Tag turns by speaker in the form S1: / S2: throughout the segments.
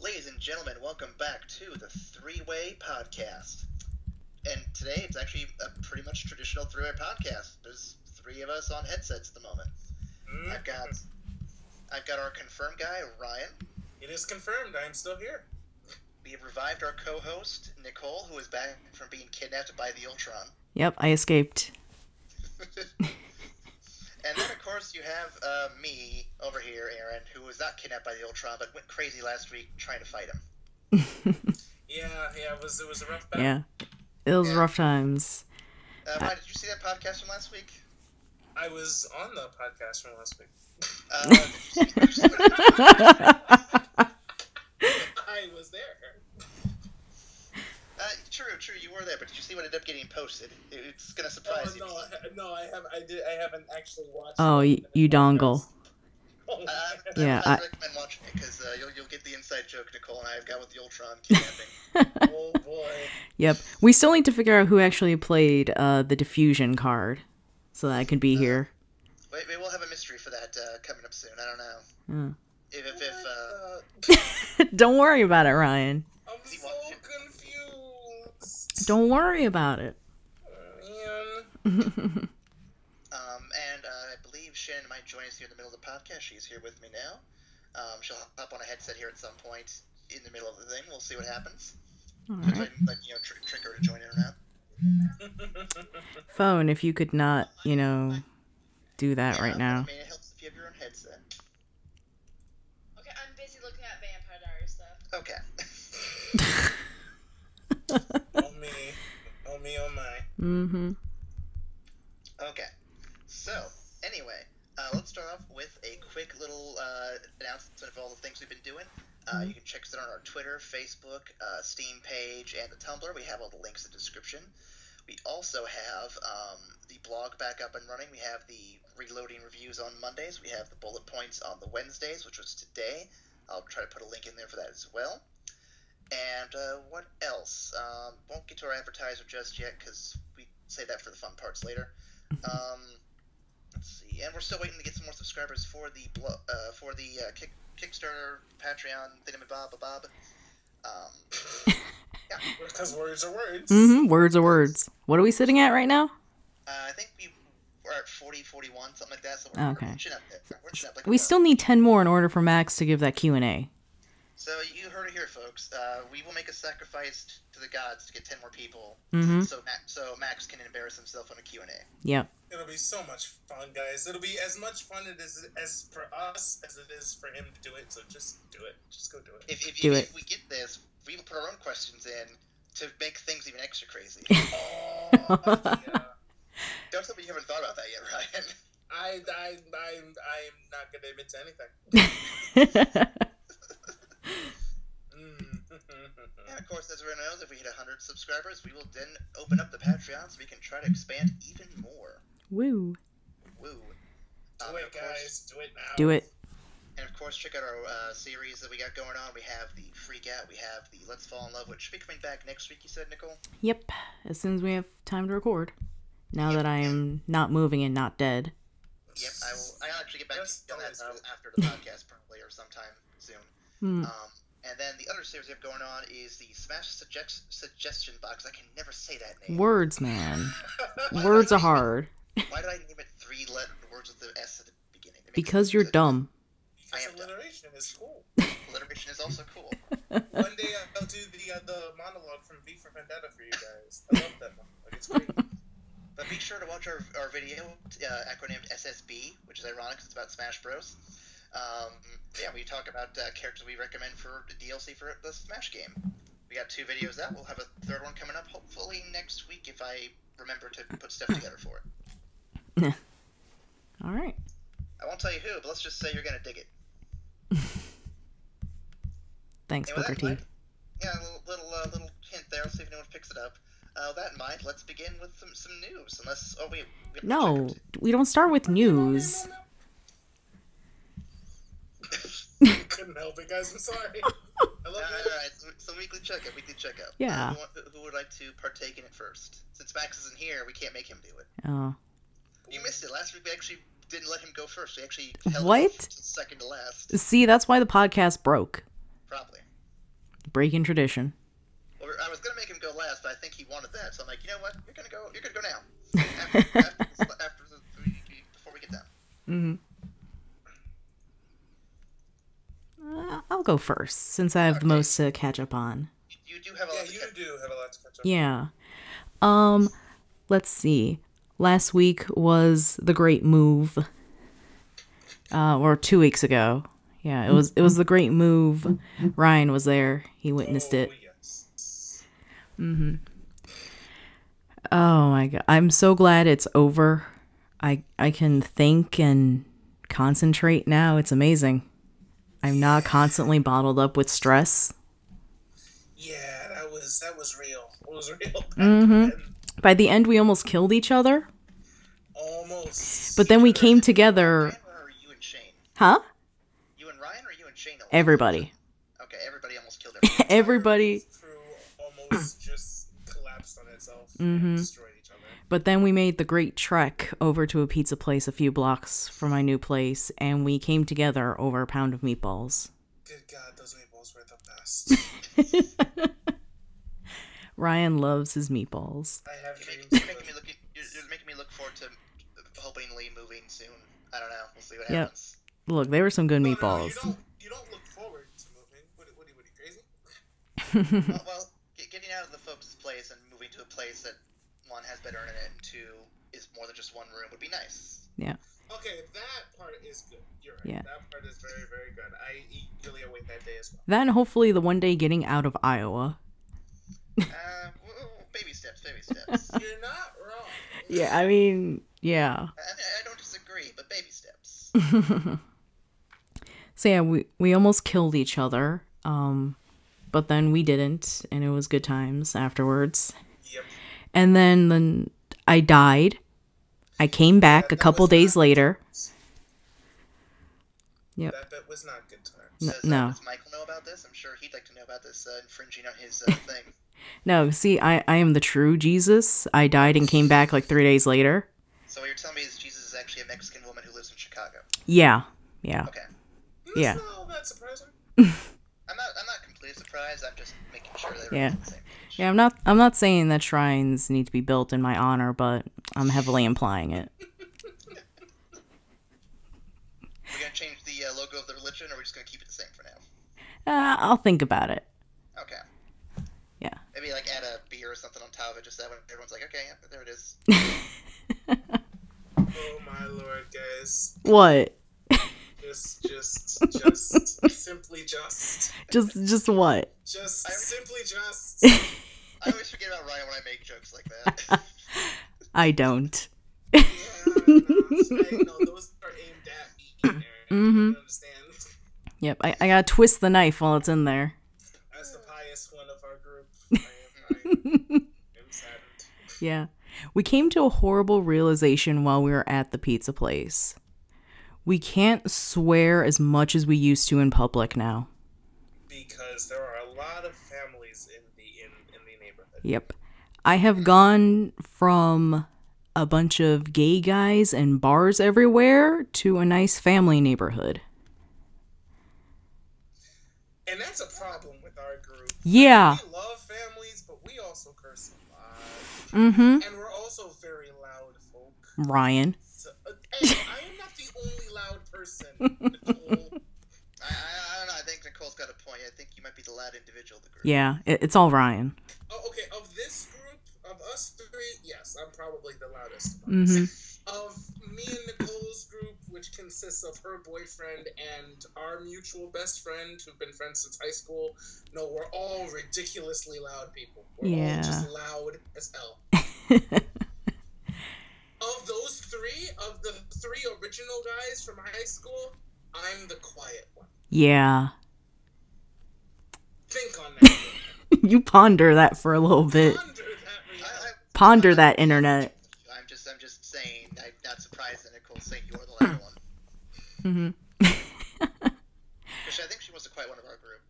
S1: Ladies and gentlemen, welcome back to the Three-Way Podcast. And today it's actually a pretty much traditional three-way podcast. There's three of us on headsets at the moment. I've got our confirmed guy, Ryan.
S2: It is confirmed. I am still here.
S1: We have revived our co-host, Nicole, who is back from being kidnapped by the Ultron.
S3: Yep, I escaped.
S1: And then, of course, you have me over here, Aaron, who was not kidnapped by the Ultron, but went crazy last week trying to fight him.
S2: Yeah, it was a rough battle.
S3: Yeah, it was rough times.
S1: Ryan, did you see that podcast from last week?
S2: I was on the podcast from last week.
S1: Did you see what
S2: I was there.
S1: True, you were there, but did you see what ended up getting posted? It's gonna surprise you.
S2: I haven't actually watched.
S3: Oh, you dongle.
S1: I recommend watching it because you'll get the inside joke Nicole and I have got with the Ultron kidnapping.
S2: Oh boy.
S3: Yep, we still need to figure out who actually played the diffusion card, so that I could be here.
S1: Wait, we'll have a mystery for that coming up soon. I don't know.
S3: Don't worry about it, Ryan.
S2: I'm so confused.
S3: Don't worry about it.
S2: Man.
S1: And I believe Shannon might join us here in the middle of the podcast. She's here with me now. She'll hop on a headset here at some point in the middle of the thing. We'll see what happens.
S3: All
S1: Right.
S3: right.
S1: Trick her to join in or not.
S3: Phone, if you could not, do that right now.
S1: I mean, it helps if you have your own headset.
S4: Okay, I'm busy looking at Vampire Diaries stuff.
S1: Okay.
S2: Oh me. Oh me, oh my.
S3: Mm-hmm.
S1: Okay. So, anyway, let's start off with a quick little announcement of all the things we've been doing. You can check us out on our Twitter, Facebook, Steam page, and the Tumblr. We have all the links in the description. We also have the blog back up and running. We have the reloading reviews on Mondays. We have the bullet points on the Wednesdays, which was today. I'll try to put a link in there for that as well. And what else? Won't get to our advertiser just yet because we save that for the fun parts later. Let's see. And we're still waiting to get some more subscribers for the Kickstarter, Patreon, thingamabob. Yeah.
S2: Because words are words.
S3: Mm-hmm. Words are words. What are we sitting at right now?
S1: I think we're at 40, 41, something like that. So
S3: Okay.
S1: We're chin up there. We're chin up like
S3: We still need 10 more in order for Max to give that Q&A.
S1: So you heard it here, folks. We will make a sacrifice to the gods to get 10 more people.
S3: Mm-hmm.
S1: So Max can embarrass himself on a Q&A.
S3: Yep.
S2: It'll be so much fun, guys. It'll be as much fun as for us as it is for him to do it. So just do it. Just go do it.
S1: If we get this, we will put our own questions in to make things even extra crazy.
S2: Oh, yeah.
S1: Don't tell me you haven't thought about that yet, Ryan.
S2: I'm not gonna admit to anything.
S1: And of course, as everyone knows, if we hit 100 subscribers, we will then open up the Patreon so we can try to expand even more.
S3: Woo.
S1: Woo.
S2: Do it, guys. Do it now.
S3: Do it.
S1: And of course, check out our series that we got going on. We have the Freak Out, we have the Let's Fall in Love, which should be coming back next week, you said, Nicole?
S3: Yep. As soon as we have time to record. Now that I am not moving and not dead.
S1: Yep, I'll actually get back to that after the podcast, probably, or sometime soon. And then the other series we have going on is the Smash Suggestion Box. I can never say that name.
S3: Words, man. Words are hard.
S1: Why did I name it three-letter words with the S at the beginning?
S3: Because you're dumb.
S2: Because alliteration is cool.
S1: Alliteration is also cool.
S2: One day I'll do the monologue from V for Vendetta for you guys. I love that monologue. It's great.
S1: But be sure to watch our video, acronymed SSB, which is ironic because it's about Smash Bros. We talk about characters we recommend for the DLC for the Smash game. We got 2 videos out. We'll have a third one coming up, hopefully next week if I remember to put stuff together for it.
S3: All right.
S1: I won't tell you who, but let's just say you're going to dig it.
S3: Thanks, Booker T.
S1: Yeah, a little hint there. Let's see if anyone picks it up. That in mind, let's begin with some news. Unless,
S3: No, we don't start with news.
S2: Couldn't help it, guys. I'm sorry. I love
S1: it. Alright, so weekly checkup.
S3: Yeah.
S1: Who would like to partake in it first? Since Max isn't here, we can't make him do it.
S3: Oh.
S1: You missed it. Last week we actually didn't let him go first. We actually held
S3: What?
S1: it second to last.
S3: See, that's why the podcast broke.
S1: Probably.
S3: breaking tradition.
S1: Well, I was gonna make him go last, but I think he wanted that, so I'm like, you know what? You're gonna go now. Before we get done.
S3: I'll go first, since I have the most to catch up on.
S1: You do have a lot.
S2: Yeah, you do have a lot to catch up.
S3: Yeah. Let's see. Last week was the Great Move. Or 2 weeks ago. Yeah, it was the Great Move. Ryan was there. He witnessed it.
S2: Yes.
S3: Oh my god. I'm so glad it's over. I can think and concentrate now. It's amazing. I'm not constantly bottled up with stress.
S2: Yeah, that was real. It was real. Then.
S3: By the end, we almost killed each other.
S2: Almost.
S3: But then we came together.
S1: Ryan or you and Shane?
S3: Huh?
S1: You and Ryan or you and Shane?
S3: Everybody.
S1: Okay, everybody almost killed everybody.
S3: Everybody.
S2: Crew almost just collapsed on itself and destroyed each other.
S3: But then we made the great trek over to a pizza place a few blocks from my new place, and we came together over a pound of meatballs.
S2: Good God, those meatballs were the best.
S3: Ryan loves his meatballs.
S2: I have
S1: You're
S2: dreams.
S1: making me look forward to hopefully moving soon. I don't know. We'll see what
S3: Yep.
S1: happens.
S3: Look, they were some good
S2: No,
S3: meatballs.
S2: you don't look forward to moving. What are you crazy?
S1: Well, getting out of the folks' place and moving to a place that one has better internet and two is more than just one room would be nice.
S3: Yeah.
S2: Okay, that part is good. You're right.
S3: Yeah.
S2: That part is very, very good. I eagerly await that day as well.
S3: That and hopefully the one day getting out of Iowa.
S1: Baby steps, baby steps.
S2: You're not wrong.
S3: Yeah, I mean, yeah.
S1: I don't disagree, but baby steps.
S3: So yeah, we almost killed each other, but then we didn't, and it was good times afterwards.
S2: Yep.
S3: And then I died. I came back a couple days later. Yep.
S2: That bit was not good times.
S3: No.
S1: Does Michael know about this? I'm sure he'd like to know about this infringing on his thing.
S3: No, see, I am the true Jesus. I died and came back like 3 days later.
S1: So what you're telling me is Jesus is actually a Mexican woman who lives in Chicago.
S3: Yeah.
S1: Okay.
S3: Yeah.
S2: That's not that surprising.
S1: I'm not completely surprised. I'm just making sure that everyone's on the same page.
S3: Yeah, I'm not saying that shrines need to be built in my honor, but I'm heavily implying it.
S1: We're gonna change the logo of the religion, or we're just gonna keep it the same for now?
S3: I'll think about it.
S1: Okay.
S3: Yeah.
S1: Maybe like add a beer or something on top of it, just that way everyone's like, okay, yeah, there it is.
S2: Oh my lord, guys.
S3: What?
S2: Just simply just.
S3: Just what?
S2: Just simply just.
S1: I always forget about Ryan when I make jokes like that.
S3: I don't.
S2: Yeah, no, those are aimed at me, Aaron. You understand?
S3: Yep, I gotta twist the knife while it's in there.
S2: As the pious one of our group, I am saddened.
S3: Yeah. We came to a horrible realization while we were at the pizza place. We can't swear as much as we used to in public now.
S2: Because there are a lot of families in the neighborhood.
S3: Yep. I have gone from a bunch of gay guys and bars everywhere to a nice family neighborhood.
S2: And that's a problem with our group.
S3: Yeah.
S2: We love families, but we also curse a lot.
S3: Mm-hmm.
S2: And we're also very loud folk.
S3: Ryan.
S2: So, hey, I am not the only loud person, Nicole.
S1: I don't know. I think Nicole's got a point. I think you might be the loud individual of the group.
S3: Yeah, it's all Ryan.
S2: Oh, okay, of this group, of us three, yes, I'm probably the loudest.
S3: Mm-hmm.
S2: Of me and Nicole's group, which consists of her boyfriend and our mutual best friend who've been friends since high school, no, we're all ridiculously loud people. We're all just loud as hell. Of those three, of the three original guys from high school, I'm the quiet one.
S3: Yeah.
S2: Think on that.
S3: You ponder that for a little bit. Ponder that, internet.
S1: I'm just saying. I'm not surprised that Nicole's saying you're the loud one.
S3: Mm-hmm.
S1: Which I think she was the quiet one of our group.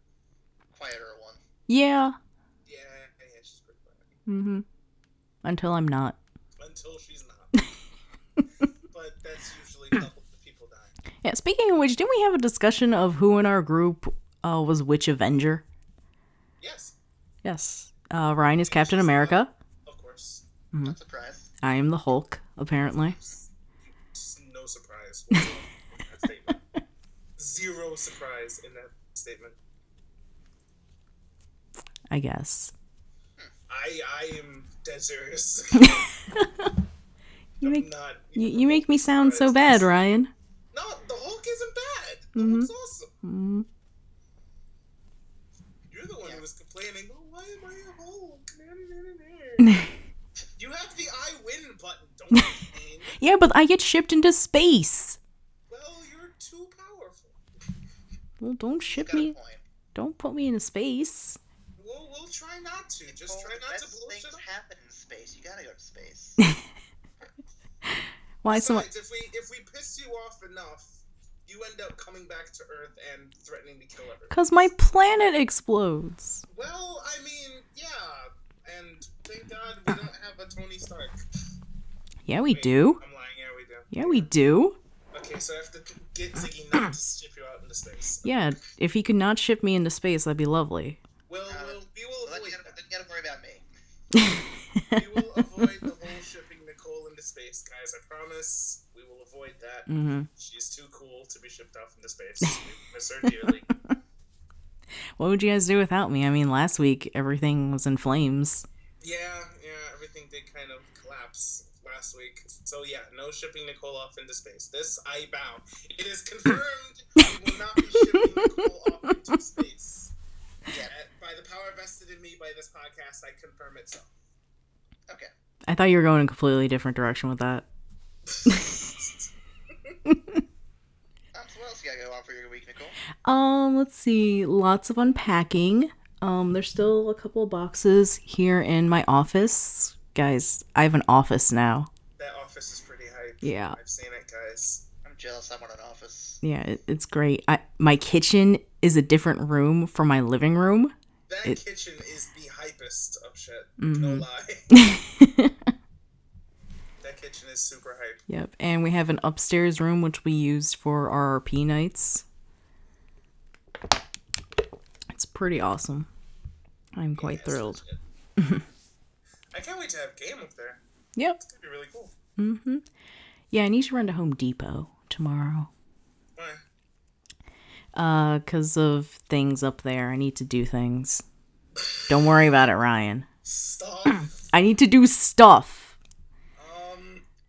S1: Quieter one.
S3: Yeah.
S2: Yeah, she's pretty quiet.
S3: Mm-hmm. Until I'm not.
S2: Until she's not. But that's usually coupled with people dying.
S3: Yeah, speaking of which, didn't we have a discussion of who in our group was which Avenger?
S2: Yes.
S3: Yes. Ryan is Captain America.
S2: Of course.
S1: Not surprised.
S3: I am the Hulk, apparently.
S2: No surprise whatsoever in that statement. Zero surprise in that statement.
S3: I guess.
S2: I am dead serious.
S3: You make me sound so bad, Ryan.
S2: No, the Hulk isn't bad. The
S3: Mm-hmm.
S2: Hulk's awesome.
S3: Mm-hmm.
S2: You're the one who was complaining, oh, why am I a Hulk? You have the I win button, don't complain.
S3: Yeah, but I get shipped into space.
S2: Well, you're too powerful.
S3: Well, don't ship
S1: Got a
S3: me.
S1: point.
S3: Don't put me into space.
S2: We'll try not to. Just try not to blow
S1: things
S2: shit up.
S1: happen in space. You gotta go to space.
S3: Why so much?
S2: Besides, if we piss you off enough, you end up coming back to Earth and threatening to kill everyone.
S3: Because my planet explodes.
S2: Well, I mean, yeah, and thank God we don't have a Tony Stark.
S3: Yeah, we do.
S2: I'm lying. Yeah, we do.
S3: Yeah, we do.
S2: Okay, so I have to get Ziggy not to ship you out into space.
S3: Yeah, if he could not ship me into space, that'd be lovely.
S2: Well, we will
S1: Then
S2: avoid
S1: you
S2: that.
S1: gotta worry about me.
S2: We will avoid the whole shipping Nicole into space, guys. I promise. We will avoid that.
S3: Mm-hmm.
S2: She's too cool to be shipped off into space. We miss her dearly.
S3: What would you guys do without me? I mean, last week everything was in flames.
S2: Yeah, everything did kind of collapse last week. So yeah, no shipping Nicole off into space. This, I vow. It is confirmed we will not be shipping Nicole off into space. Yeah, by the power vested in me by this podcast, I confirm it so.
S1: Okay.
S3: I thought you were going in a completely different direction with that.
S1: So what else you gotta go on for your week, Nicole?
S3: Let's see. Lots of unpacking. There's still a couple of boxes here in my office. Guys, I have an office now.
S2: That office is pretty hype.
S3: Yeah.
S2: I've seen it, guys.
S1: I'm jealous. I want an office.
S3: Yeah, it's great. My kitchen is a different room from my living room.
S2: That kitchen is the hypest of shit.
S3: Mm-hmm.
S2: No lie. That kitchen is super hype.
S3: Yep, and we have an upstairs room which we used for our RP nights. It's pretty awesome. I'm quite thrilled.
S2: I can't wait to have game up there.
S3: Yep.
S2: It's gonna be really cool.
S3: Mm-hmm. Yeah, I need to run to Home Depot tomorrow.
S2: Why?
S3: 'Cause of things up there. I need to do things. Don't worry about it, Ryan.
S2: Stop.
S3: I need to do stuff.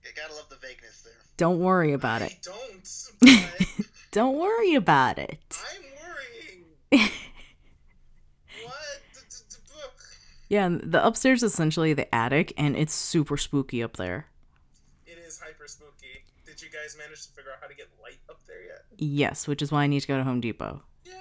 S1: You gotta love the vagueness there.
S3: Don't worry about it.
S2: I don't. But
S3: Don't worry about it.
S2: I'm worrying. What?
S3: Yeah, the upstairs is essentially the attic, and it's super spooky up there.
S2: It is hyper spooky. Did you guys manage to figure out how to get light up there yet?
S3: Yes, which is why I need to go to Home Depot.
S2: Yay!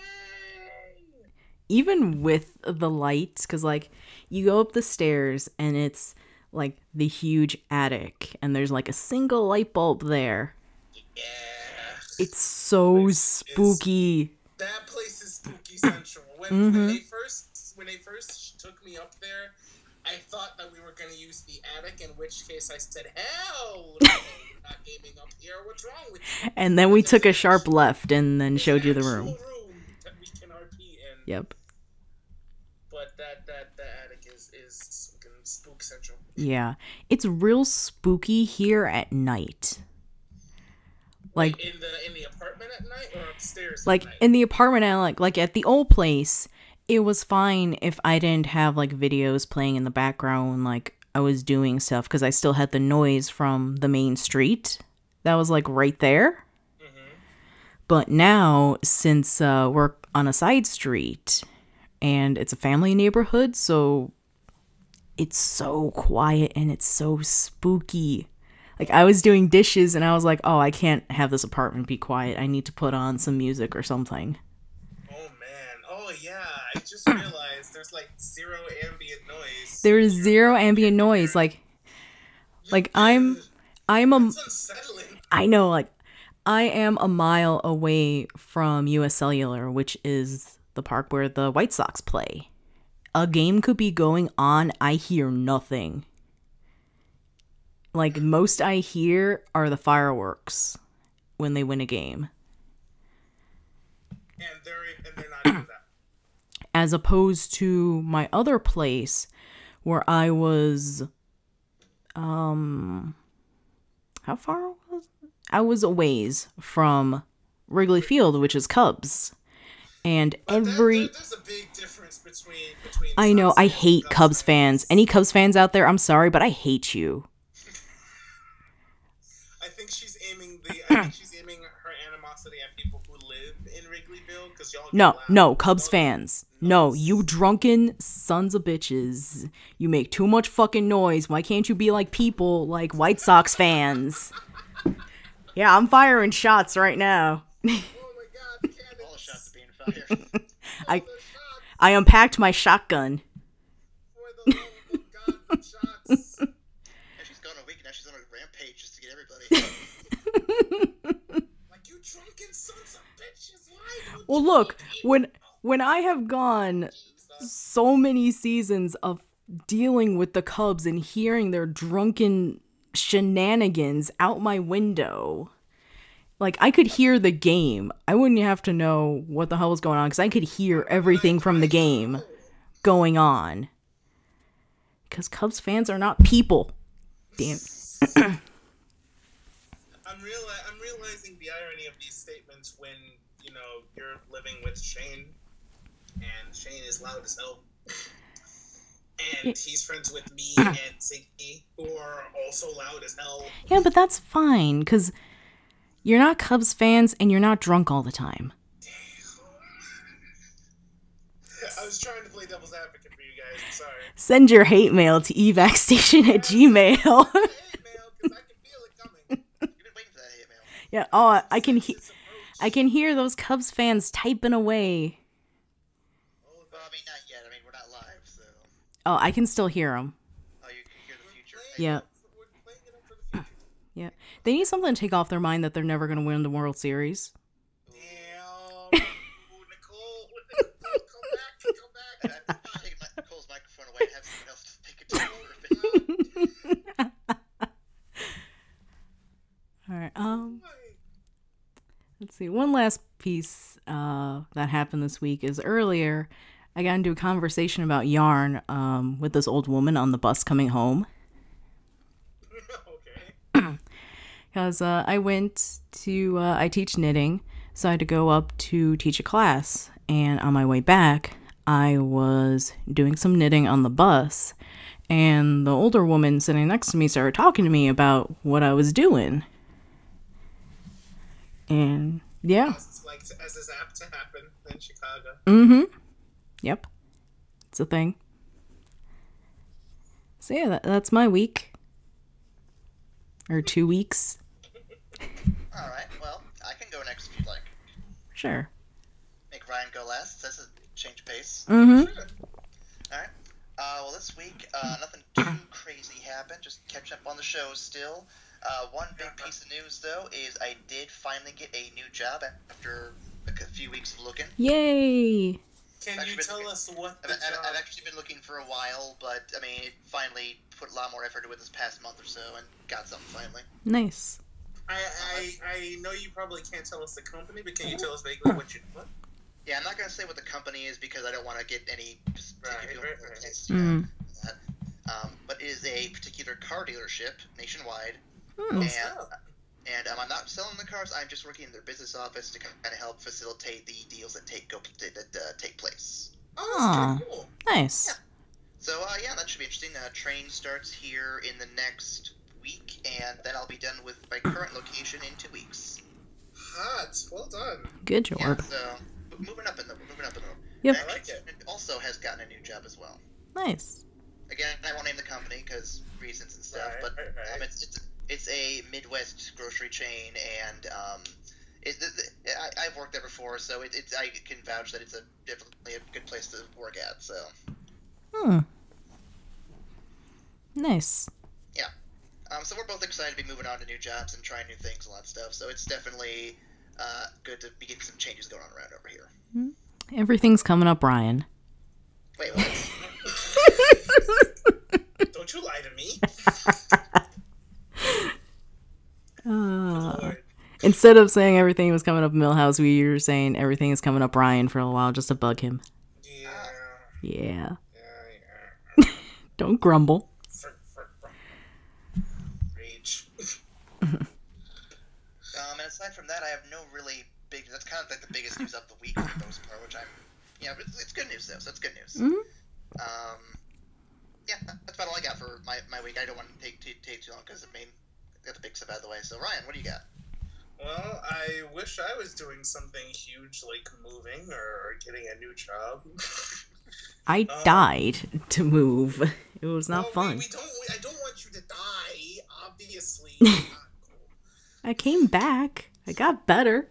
S3: Even with the lights, because, like, you go up the stairs, and it's, like, the huge attic, and there's, like, a single light bulb there.
S2: Yeah.
S3: It's so spooky.
S2: That place is spooky central. When they first took me up there, I thought that we were going to use the attic, in which case I said, hell no, we're not gaming up here. What's wrong with you?
S3: And then we took a sharp left and then showed you the room.
S2: Room that we can RP in.
S3: Yep.
S2: But that attic is fucking spook central.
S3: Yeah. It's real spooky here at night. Like
S2: in the apartment at night or upstairs?
S3: Like
S2: at night?
S3: in the apartment, like at the old place, it was fine if I didn't have like videos playing in the background when like I was doing stuff, because I still had the noise from the main street that was like right there. Mm-hmm. But now, since we're on a side street and it's a family neighborhood, so it's so quiet and it's so spooky. Like, I was doing dishes and I was like, oh, I can't have this apartment be quiet. I need to put on some music or something.
S2: Oh, man. Oh, yeah. I just realized there's, like, zero ambient noise.
S3: There is zero ambient noise. Like I'm a...
S2: It's unsettling.
S3: I know, like, I am a mile away from US Cellular, which is the park where the White Sox play. A game could be going on. I hear nothing. Like, most I hear are the fireworks when they win a game.
S2: And they're not even that.
S3: as opposed to my other place where I was, how far was I was a ways from Wrigley Field, which is Cubs. And
S2: But there's a big difference between
S3: I know,
S2: Sox
S3: I
S2: fans and
S3: hate Cubs fans. Any Cubs fans out there, I'm sorry, but I hate you.
S2: I think she's aiming her animosity at people who live in Wrigleyville because y'all.
S3: No, Cubs fans. No, you drunken sons of bitches. You make too much fucking noise. Why can't you be like people, like White Sox fans? Yeah, I'm firing shots right now.
S2: Oh my God!
S1: All the shots are being fired.
S3: I unpacked my shotgun.
S2: For the love of God, the shots.
S1: And she's gone a week, and now she's on a rampage just to get everybody.
S2: Like, you drunken sons of bitches! Why don't
S3: Well,
S2: you
S3: look,
S2: eat?
S3: when I have gone so many seasons of dealing with the Cubs and hearing their drunken shenanigans out my window, like, I could hear the game. I wouldn't have to know what the hell was going on, because I could hear everything from the game going on. Because Cubs fans are not people. Damn.
S2: I'm realizing the irony of these statements when, you know, you're living with Shane, and Shane is loud as hell. And he's friends with me and Ziggy, who are also loud as hell.
S3: Yeah, but that's fine, because you're not Cubs fans and you're not drunk all the time.
S2: I was trying to play devil's advocate for you guys. I'm sorry.
S3: Send your hate mail to evacstation@gmail.
S2: Hate mail, because I can feel it coming.
S1: You've been waiting for that hate mail.
S3: Yeah, oh, I can hear those Cubs fans typing away.
S1: Well, I mean, not yet. I mean, we're not live, so.
S3: Oh, I can still hear them.
S1: Oh, you can hear the future.
S3: Yeah.
S2: We're playing it up for the future.
S3: Yeah. They need something to take off their mind that they're never going to win the World Series.
S2: Damn. Nicole, come back.
S1: I'm taking Nicole's microphone away and have someone else take it over.
S3: All right. Let's see. One last piece that happened this week is earlier I got into a conversation about yarn with this old woman on the bus coming home.
S2: Okay.
S3: Because I teach knitting, so I had to go up to teach a class. And on my way back, I was doing some knitting on the bus. And the older woman sitting next to me started talking to me about what I was doing. And, yeah.
S2: It's like, as is apt to happen in Chicago.
S3: Mm-hmm. Yep. It's a thing. So, yeah, that's my week. Or 2 weeks.
S1: Alright, well, I can go next if you'd like.
S3: Sure.
S1: Make Ryan go last. That's a change of pace.
S3: Mm-hmm.
S2: Sure.
S1: Alright. Well, this week, nothing too crazy happened. Just catch up on the show still. One big piece of news, though, is I did finally get a new job after a few weeks of looking.
S3: Yay!
S2: Can you tell us what the job...
S1: I've actually been looking for a while, but, I mean, it finally put a lot more effort into it this past month or so, and got something finally.
S3: Nice.
S2: I know you probably can't tell us the company, but can you tell us vaguely what you... What?
S1: Yeah, I'm not going to say what the company is because I don't want to get any...
S2: Right.
S3: Mm.
S1: But it is a particular car dealership nationwide,
S3: Hmm.
S1: and I'm not selling the cars. I'm just working in their business office to kind of help facilitate the deals that take place.
S2: Oh, that's pretty cool.
S3: Nice.
S1: Yeah. So yeah, that should be interesting. Train starts here in the next week, and then I'll be done with my current location in 2 weeks.
S2: Hot. Well done.
S3: Good job.
S1: Yeah, so moving up in the
S3: Yep.
S1: And
S2: I like it.
S1: also has gotten a new job as well.
S3: Nice.
S1: Again, I won't name the company because reasons and stuff,
S2: Right,
S1: but
S2: right.
S1: it's a Midwest grocery chain, and I've worked there before, so I can vouch that it's definitely a good place to work at. So
S3: Nice.
S1: yeah, so we're both excited to be moving on to new jobs and trying new things and all that stuff. So it's definitely good to be getting some changes going on around over here.
S3: Everything's coming up, Ryan.
S1: Wait, what?
S2: Don't you lie to me. Lord.
S3: Instead of saying everything was coming up Millhouse, we were saying everything is coming up Ryan for a while just to bug him.
S2: Yeah.
S3: Yeah.
S2: Yeah.
S3: Don't grumble.
S2: Rage.
S1: And aside from that, I have no really big. That's kind of like the biggest news of the week for the most part, which but it's good news though. So it's good news.
S3: Mm-hmm.
S1: Yeah, that's about all I got for my week. I don't want to take too long because got the big stuff out of the way. So Ryan, what do you got?
S2: Well, I wish I was doing something huge like moving or getting a new job.
S3: I died to move. It was not fun.
S2: I don't want you to die, obviously.
S3: I came back. I got better.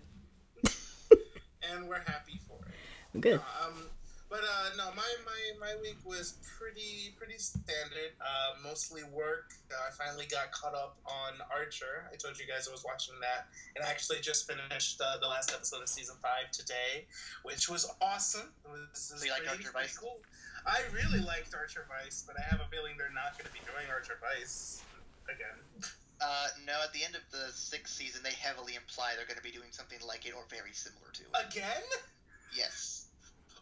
S2: And we're happy for it.
S3: Good.
S2: But no, my week was pretty standard. Mostly work. I finally got caught up on Archer. I told you guys I was watching that, and I actually just finished the last episode of season 5 today, which was awesome. It was
S1: So you liked Archer Vice?
S2: cool. I really liked Archer Vice, but I have a feeling they're not going to be doing Archer Vice again.
S1: No, at the end of the 6th season, they heavily imply they're going to be doing something like it or very similar to it.
S2: Again?
S1: Yes.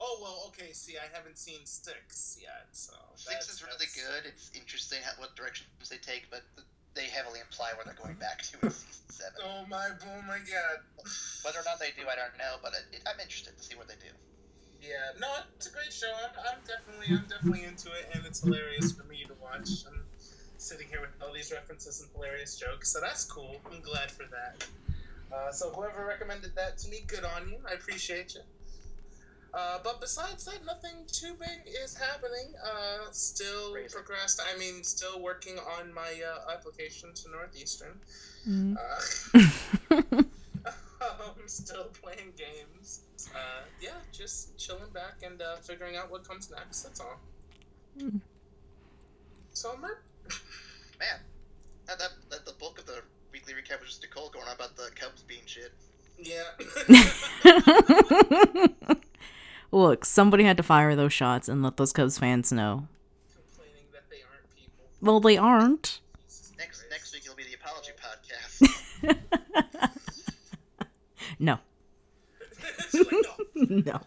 S2: Oh, well, okay, see, I haven't seen 6 yet, so...
S1: 6 is really good. It's interesting what directions they take, but they heavily imply where they're going back to in season 7.
S2: Oh my god.
S1: Whether or not they do, I don't know, but I'm interested to see what they do.
S2: Yeah, no, it's a great show. I'm definitely into it, and it's hilarious for me to watch. I'm sitting here with all these references and hilarious jokes, so that's cool. I'm glad for that. So whoever recommended that to me, good on you. I appreciate you. But besides that, nothing too big is happening. Still still working on my application to Northeastern. I'm still playing games. Yeah, just chilling back and figuring out what comes next. That's all. So,
S1: man, that the bulk of the weekly recap was just Nicole going on about the Cubs being shit.
S2: Yeah.
S3: Look, somebody had to fire those shots and let those Cubs fans know.
S2: Complaining that they aren't people.
S3: Well, they aren't.
S1: Next week it'll be the apology podcast.
S3: No.
S2: Like, no.
S3: No.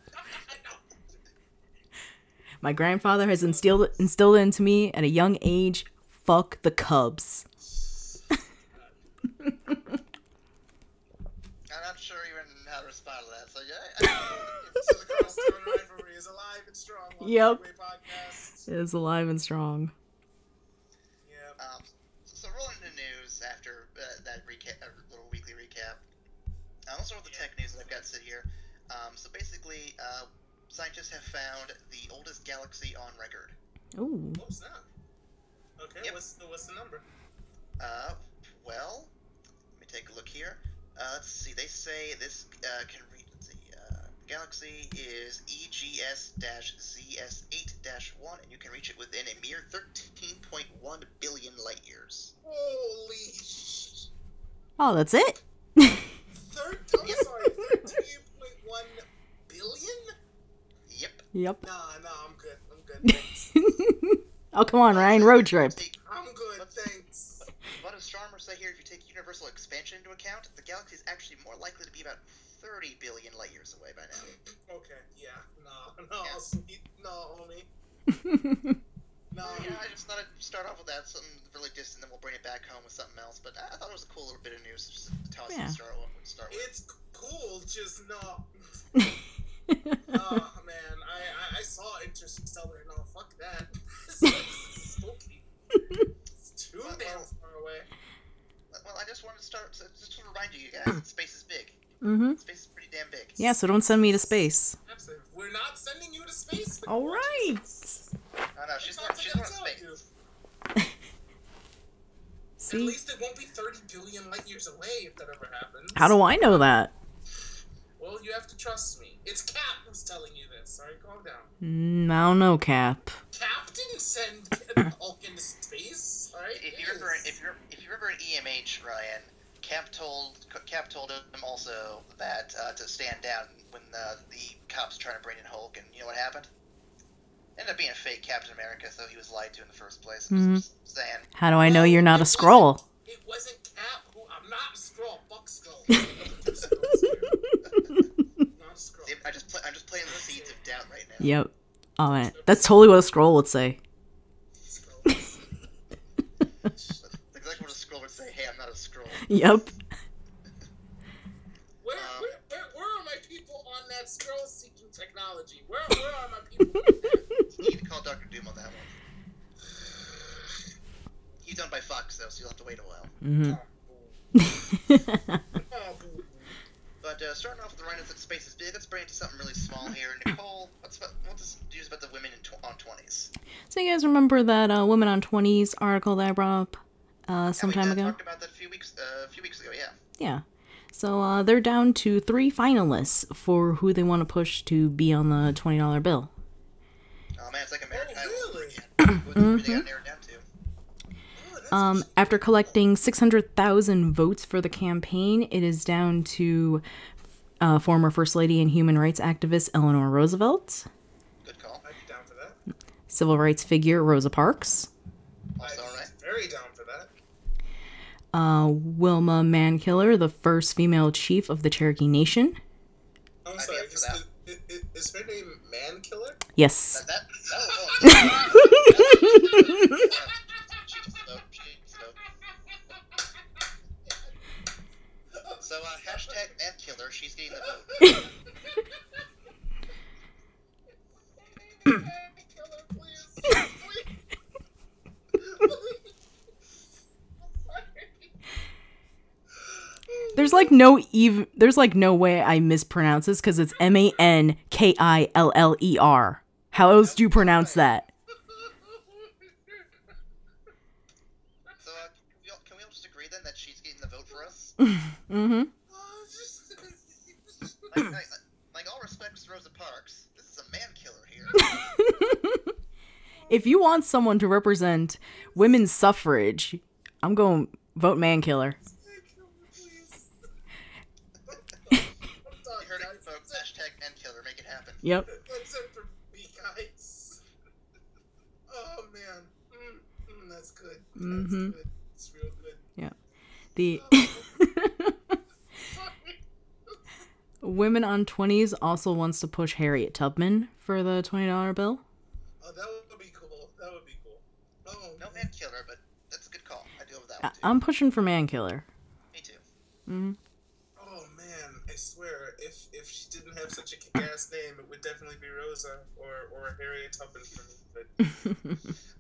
S3: My grandfather has instilled into me at a young age, fuck the Cubs.
S1: I'm not sure even how to respond to that, so yeah.
S2: So the Cross-Town rivalry is alive and strong.
S3: Yep.
S2: Podcast.
S3: It is alive and strong.
S2: Yep.
S1: So rolling into news after that little weekly recap. I'll start with the tech news that I've got sit here. So basically, scientists have found the oldest galaxy on record.
S3: Ooh.
S2: Oh, snap. Okay, yep. What's the number?
S1: Well, let me take a look here. Let's see. They say this can reach. Let's see. Galaxy is EGS-ZS8-1, and you can reach it within a mere 13.1 billion light years.
S2: Holy sh!
S3: Oh, that's it?
S2: 13.1 billion?
S1: Yep.
S3: Yep.
S2: Nah, I'm good. Thanks.
S3: Oh, come on, Ryan. Road trip.
S2: I'm good, thanks.
S1: What astronomers say here, if you take universal expansion into account, the galaxy is actually more likely to be about 30 billion light years away by now.
S2: Okay, yeah. No,
S1: Yeah.
S2: sweet. No, homie. No.
S1: Yeah, I just thought I'd start off with that, something really distant, then we'll bring it back home with something else. But I thought it was a cool little bit of news, just to tell us to start with.
S2: It's cool, just no. Oh, man. I saw Interstellar, no, fuck that. This is spooky. It's too damn far away.
S1: Well, I just wanted to just to remind you guys, that space is big.
S3: Mm-hmm.
S1: Space is pretty damn big.
S3: Yeah, so don't send me to space.
S2: Absolutely. We're not sending you to space.
S3: All right.
S1: Oh, no, she's going to space.
S3: See?
S2: At least it won't be 30 billion light years away if that ever happens.
S3: How do I know that?
S2: Well, you have to trust me. It's Cap who's telling you this. Alright, calm down.
S3: I don't know, Cap.
S2: Cap didn't send Hulk into space. Alright?
S1: If you remember in EMH, Ryan, Cap told him also that to stand down when the cops trying to bring in Hulk, and you know what happened? Ended up being a fake Captain America, so he was lied to in the first place. Just saying.
S3: How do I know you're not a Skrull?
S2: It wasn't Cap who. I'm not a Skrull. Fuck Skrull. Not a Skrull.
S1: I'm just playing the seeds of doubt right now.
S3: Yep. Oh man, that's totally what a scroll would say.
S1: That's exactly what a scroll would say. Hey, I'm not a scroll.
S3: Yep.
S2: Where are my people on that scroll-seeking technology? Where are my people on that?
S1: You need to call Dr. Doom on that one. He's done by Fox, though, so you'll have to wait a while.
S3: Mm-hmm.
S1: But starting off with the Rhinos in Space is Big, let's bring it to something really small here. Nicole, what's this news about the women on 20s?
S3: So you guys remember that Women on 20s article that I brought up some time ago?
S1: We talked about that a few weeks ago, yeah.
S3: Yeah. So they're down to 3 finalists for who they want to push to be on the $20 bill.
S1: Oh man, it's like American Idol.
S2: Really?
S1: Who they got narrowed down to?
S3: After collecting 600,000 votes for the campaign, it is down to former First Lady and human rights activist Eleanor Roosevelt.
S1: Good call.
S2: I'd be down for that.
S3: Civil rights figure Rosa Parks.
S1: Also alright.
S2: Very down for that.
S3: Wilma Mankiller, the first female chief of the Cherokee Nation.
S2: I'm
S1: I'd be
S2: sorry,
S1: up for that.
S2: is her name Mankiller?
S3: Yes.
S1: So, hashtag Mankiller, she's getting the vote.
S2: Mankiller, please.
S3: There's like no way I mispronounce this because it's Mankiller. How else do you pronounce that?
S1: So, can we all just agree then that she's getting the vote for us?
S3: Mm-hmm.
S1: Like all respects to Rosa Parks, this is a man killer here.
S3: If you want someone to represent women's suffrage, I'm going vote Mankiller.
S1: You heard it, folks. Hashtag man killer, make it happen.
S3: Yep.
S2: That's it for me, guys. Oh man, that's good. That's good. It's real good.
S3: Yeah. The Women on 20s also wants to push Harriet Tubman for the $20 bill.
S2: Oh, that would be cool. That would be cool. Oh,
S1: No man killer, but that's a good call. I deal with that one too.
S3: I'm pushing for Mankiller.
S1: Me too.
S3: Mm-hmm.
S2: Oh man, I swear, if she didn't have such a kick-ass name, it would definitely be Rosa or Harriet Tubman for me. But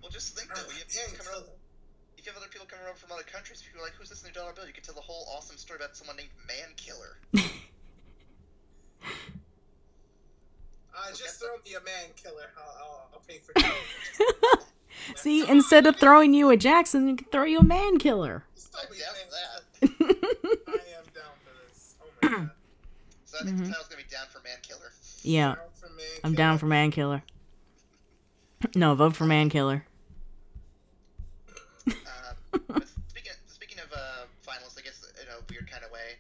S1: Well, just think though, if you have other people coming over from other countries, people are like, "Who's this new dollar bill?" You can tell the whole awesome story about someone named Mankiller.
S2: Just throw me a man killer. I'll pay for it.
S3: See, instead of throwing you a Jackson, you can throw you a Mankiller.
S1: I'm down for that.
S2: I am down for this. Oh my god.
S1: So I think the title's gonna be down for Mankiller.
S3: Yeah,
S2: Down for man
S3: I'm down for Mankiller. No, vote for Mankiller.
S1: But speaking of finalists, I guess in a weird kind of way,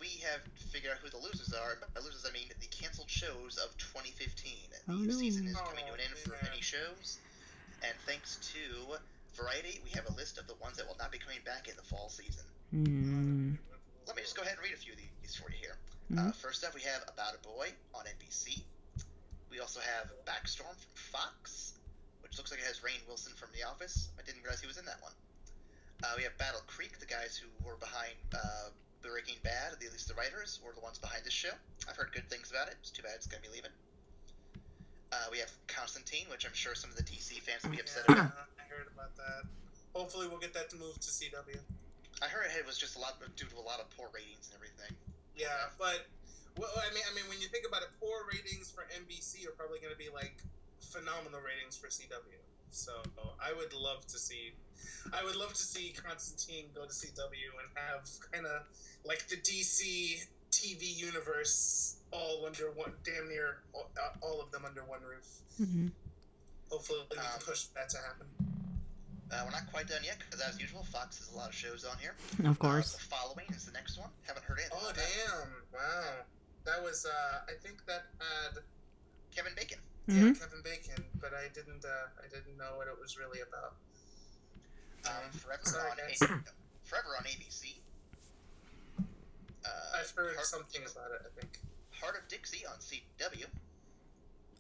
S1: we have figured out who the losers are. By losers, I mean the canceled shows of 2015. The season is coming to an end for many shows, and thanks to Variety, we have a list of the ones that will not be coming back in the fall season. Let me just go ahead and read a few of these for you here. First up, we have About a Boy on NBC. We also have Backstorm from Fox, which looks like it has Rainn Wilson from The Office. I didn't realize he was in that one. We have Battle Creek, the guys who were behind Breaking Bad, at least the writers, were the ones behind this show. I've heard good things about it. It's too bad it's going to be leaving. We have Constantine, which I'm sure some of the DC fans will be upset about.
S2: I heard about that. Hopefully we'll get that to move to CW.
S1: I heard it was just due to a lot of poor ratings and everything.
S2: Yeah, but I mean, when you think about it, poor ratings for NBC are probably going to be like phenomenal ratings for CW. So I would love to see Constantine go to CW and have kind of like the DC TV universe all under one, damn near all of them under one roof. Hopefully we can push that to happen.
S1: We're not quite done yet, because as usual, Fox has a lot of shows on here.
S3: Of course.
S1: The Following is the next one. Haven't heard anything about
S2: Damn! Wow, that was I think that had
S1: Kevin Bacon.
S2: Yeah, Kevin Bacon, but I didn't know what it was really about.
S1: Forever on ABC.
S2: I've heard something about it, I think.
S1: Heart of Dixie on CW.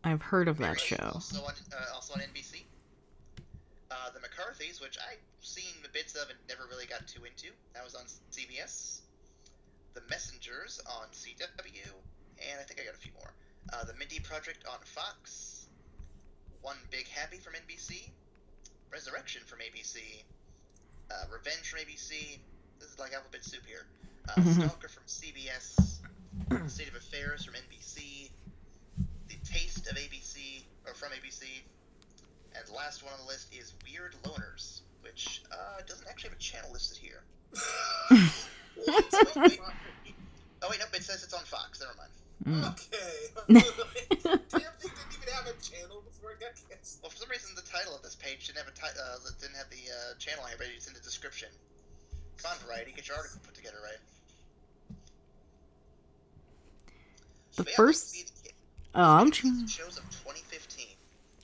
S3: I've heard of that show.
S1: Also on NBC. The McCarthys, which I've seen the bits of and never really got too into. That was on CBS. The Messengers on CW. And I think I got a few more. The Mindy Project on Fox. One Big Happy from NBC. Resurrection from ABC. Revenge from ABC. This is like alphabet soup here. Stalker from CBS. State of Affairs from NBC. The Taste of ABC, or from ABC. And the last one on the list is Weird Loners, which doesn't actually have a channel listed here.
S2: What?
S1: Oh wait, nope, it says it's on Fox. Never mind.
S2: Okay. Damn thing didn't even have a channel before it got canceled.
S1: Well, for some reason the title of this page didn't have the channel here, but it's in the description. Come on, Variety, get your article put together right.
S3: The first... I'm trying...
S1: Shows of 2015.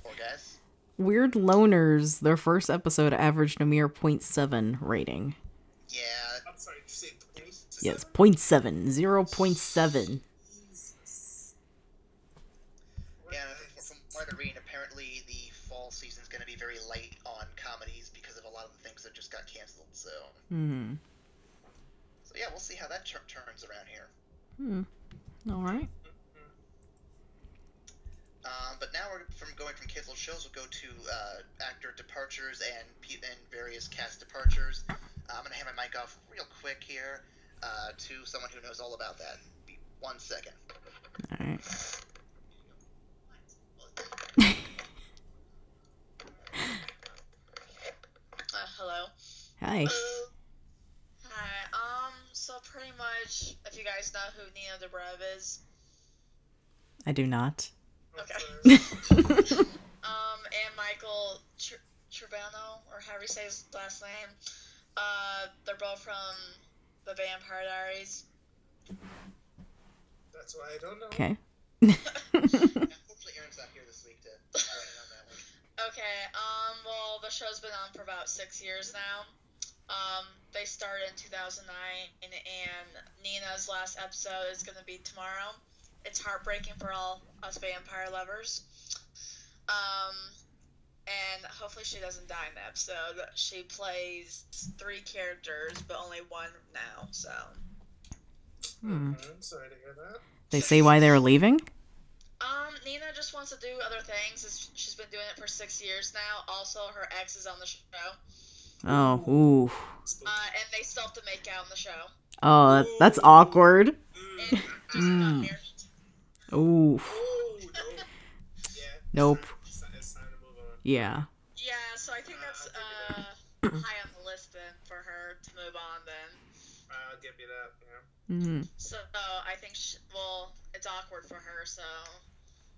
S1: Poor guys.
S3: Weird Loners, their first episode averaged a mere 0.7 rating.
S1: Yeah.
S2: I'm sorry, did you say 0.7?
S3: Yes, 0.7. 0.7.
S1: Yeah, from what I've been reading, apparently the fall season's going to be very light on comedies because of a lot of the things that just got canceled, so... So yeah, we'll see how that turns around here.
S3: Alright.
S1: But now we're going from canceled shows, we'll go to actor departures and various cast departures. I'm going to hand my mic off real quick here to someone who knows all about that. Be 1 second.
S3: Alright.
S4: Hello.
S3: Hi.
S4: Hi. So pretty much, if you guys know who Nina Dobrev is.
S3: I do not.
S4: Okay. And Michael Trevano, or however you say his last name. They're both from The Vampire Diaries.
S2: That's why I don't know.
S3: Okay.
S1: Hopefully Aaron's not here this week to join in on that one.
S4: Okay, well, the show's been on for about 6 years now. They started in 2009, and Nina's last episode is going to be tomorrow. It's heartbreaking for all us vampire lovers. And hopefully she doesn't die in the episode. She plays 3 characters, but only 1 now, so...
S2: I'm sorry to hear that.
S3: They say why they were leaving?
S4: Nina just wants to do other things. She's been doing it for 6 years now. Also, her ex is on the show.
S3: Oh, ooh.
S4: And they still have to make out in the show.
S3: Oh, that's awkward.
S4: And just got married.
S3: Ooh.
S2: Oh, no. Yeah.
S3: Nope.
S2: It's time to move on.
S3: Yeah.
S4: Yeah, so I think that's high on the list then for her to move on then.
S2: I'll give you that, yeah.
S4: So I think, it's awkward for her, so...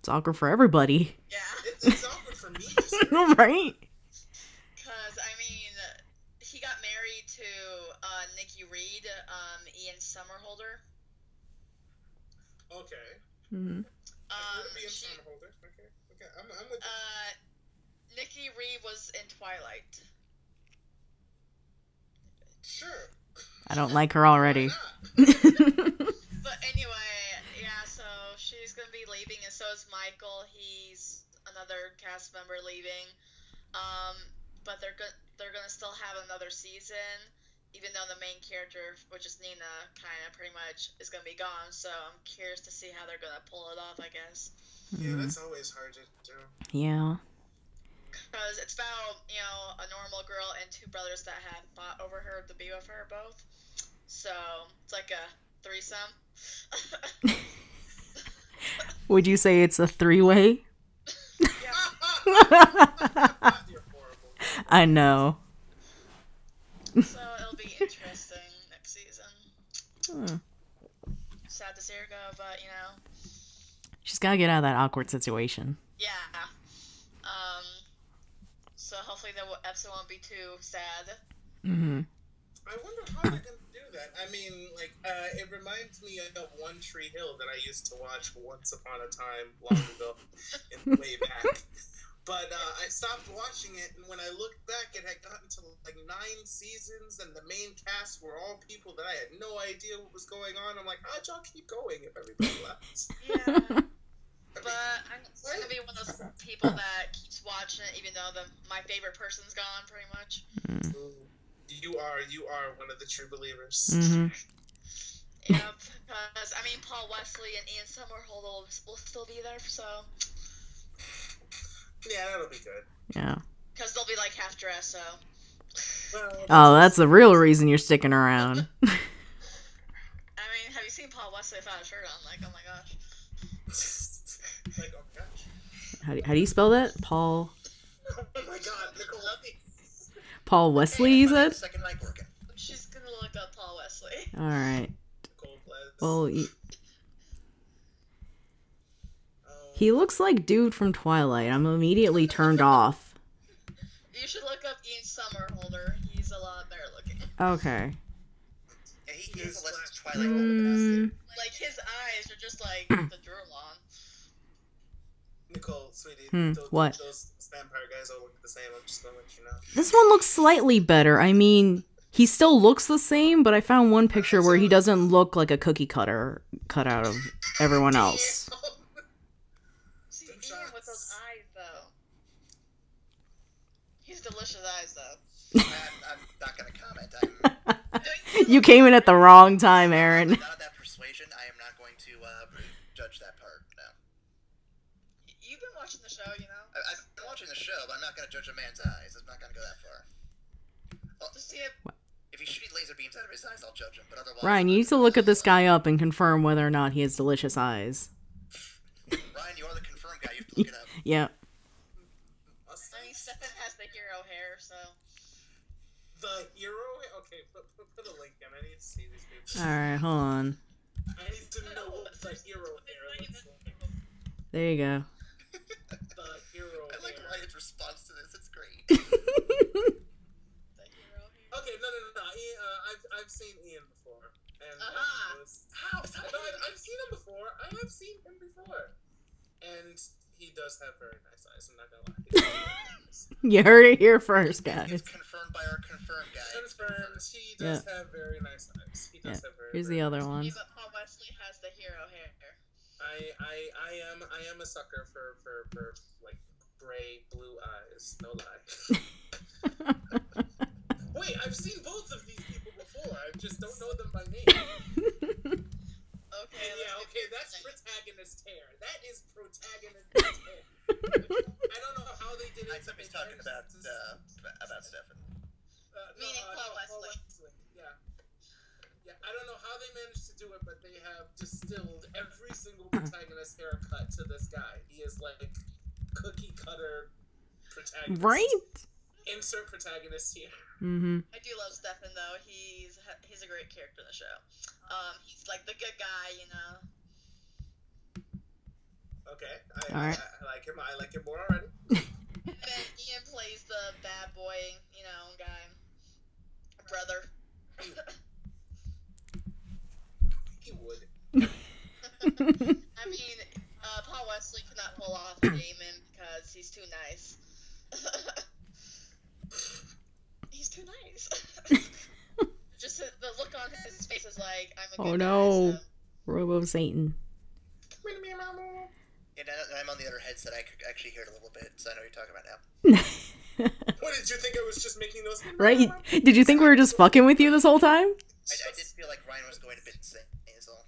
S3: It's awkward for everybody.
S4: Yeah.
S2: It's awkward for me, just
S3: Right?
S4: Because, I mean, he got married to Nikki Reed, Ian Somerhalder.
S2: Okay.
S3: Mm-hmm.
S2: Somerhalder. Okay. I'm with you.
S4: Nikki Reed was in Twilight.
S2: Sure.
S3: I don't like her already.
S4: But anyway, yeah, so she's going to be leaving, and so is Michael. He's another cast member leaving. But they're going to still have another season, even though the main character, which is Nina, kind of pretty much is going to be gone. So I'm curious to see how they're going to pull it off, I guess.
S2: Yeah, that's always hard to do.
S3: Yeah.
S4: Because it's about, a normal girl and 2 brothers that have fought over her to be with her both. So it's like a threesome.
S3: Would you say it's a 3-way?
S2: You're horrible.
S3: I know.
S4: So it'll be interesting next season. Sad to see her go, but
S3: She's got to get out of that awkward situation.
S4: yeah. So hopefully the episode won't be too sad.
S3: Mm-hmm.
S2: I wonder how they're going to do that. I mean, it reminds me of One Tree Hill that I used to watch once upon a time long ago, way back. But I stopped watching it, and when I looked back, it had gotten to 9 seasons, and the main cast were all people that I had no idea what was going on. I'm like, how'd y'all keep going if everybody left?
S4: Yeah. But I'm gonna be one of those people that keeps watching it, even though my favorite person's gone, pretty much.
S2: You are one of the true believers.
S3: Mm-hmm.
S4: Yep, because I mean, Paul Wesley and Ian Somerhalder will still be there, so.
S2: Yeah, that'll be good.
S3: Yeah.
S4: Because they'll be like half dressed, so.
S3: Oh, that's the real reason you're sticking around.
S4: I mean, have you seen Paul Wesley without a shirt on? Like, oh my gosh.
S2: Like, oh my gosh.
S3: How do you spell that? Paul.
S2: Oh my god, Nicole.
S3: Paul Wesley, you said?
S1: Second mic working.
S4: She's gonna look up Paul Wesley.
S3: All right.
S2: Nicole,
S3: Well, he looks like dude from Twilight. I'm immediately turned off.
S4: You should look up Ian Somerhalder. He's a lot better looking.
S3: Okay.
S1: Yeah, he has a less Twilight look.
S4: Like, his eyes are just like the Durlon.
S2: Nicole, sweetie,
S3: What?
S2: Those vampire guys all look the same. I'm just gonna let you know.
S3: This one looks slightly better. I mean, he still looks the same, but I found one picture where he doesn't look like a cookie cutter cut out of everyone else.
S4: See, Ian with those eyes, though. He's delicious eyes, though.
S1: I'm not gonna comment.
S3: You came in at the wrong time, Aaron.
S1: Not that persuasion. I am not going to judge that part. No.
S4: You've been watching the show, you know.
S1: I've been watching the show, but I'm not going to judge a man's eyes. I'm not going to go that far. Well,
S4: To see it.
S1: if he's shooting laser beams out of his eyes, I'll judge him. But otherwise,
S3: Ryan, you need to look at this guy up and confirm whether or not he has delicious eyes.
S1: Ryan, you are the confirmed guy. You have to look it up.
S3: Yeah.
S4: I mean, Stefan has the hero hair, so.
S2: The hero? Okay, put a link in. I need to see these people.
S3: Alright, hold on.
S2: I need to know what the hero hair looks like.
S3: There you go.
S2: The hero
S1: I like
S2: hair.
S1: Ryan's response to this. It's great.
S4: The hero hair.
S2: Okay, no. I've seen Ian before. And
S1: How?
S2: I've seen him before. I have seen him before. And he does have very nice eyes. I'm not gonna lie. He does have very nice eyes.
S3: You heard it here first, guys.
S1: It's confirmed by our confirmed guy.
S2: Confirmed. He does have very nice eyes. He does have very.
S3: Here's
S2: very
S3: the other one.
S4: Yeah, but Paul Wesley has the hero hair.
S2: I am a sucker for like gray blue eyes. No lie. Wait, I've seen both of these people before. I just don't know them by name.
S4: Okay.
S2: Okay, that's protagonist hair. That is protagonist hair. I don't know how they did it.
S1: I think he's talking about Stefan.
S4: Meaning Paul Wesley.
S2: Yeah. Yeah, I don't know how they managed to do it, but they have distilled every single protagonist haircut to this guy. He is like cookie cutter protagonist.
S3: Right?
S2: Insert protagonist here.
S3: Mm-hmm.
S4: I do love Stefan though. He's a great character in the show. He's like the good guy, you know.
S2: Okay,
S3: Alright.
S2: I like him. I like him more already.
S4: And then Ian plays the bad boy, you know, guy, brother.
S2: He would.
S4: I mean, Paul Wesley could not pull off Damon because he's too nice. He's too nice. Just the look on his face is like, I'm a good
S3: Oh no.
S4: guy, so.
S3: Robo Satan.
S1: Yeah, I'm on the other headset. I could actually hear it a little bit, so I know what you're talking about now.
S2: What, did you think I was just making those?
S3: Right? Did you think we were just fucking with you this whole time?
S1: I did feel like Ryan was going a bit insane, is all.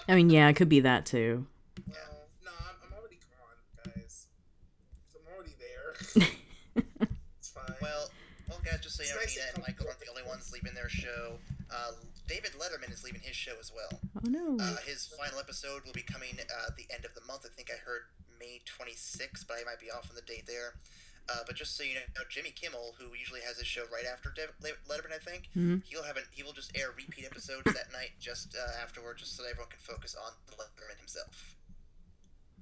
S3: I mean, yeah, it could be that too.
S2: No, I'm already gone, guys. I'm already there. It's fine.
S1: Well, guys, just so you know,
S2: It's nice
S1: Nina
S2: and
S1: and Michael aren't the only ones leaving their show. David Letterman is leaving his show as well.
S3: Oh no.
S1: His final episode will be coming the end of the month. I think I heard May 26th, but I might be off on the date there. But just so you know, Jimmy Kimmel, who usually has his show right after Letterman, I think, he will just air repeat episodes that night just afterward, just so that everyone can focus on Letterman himself.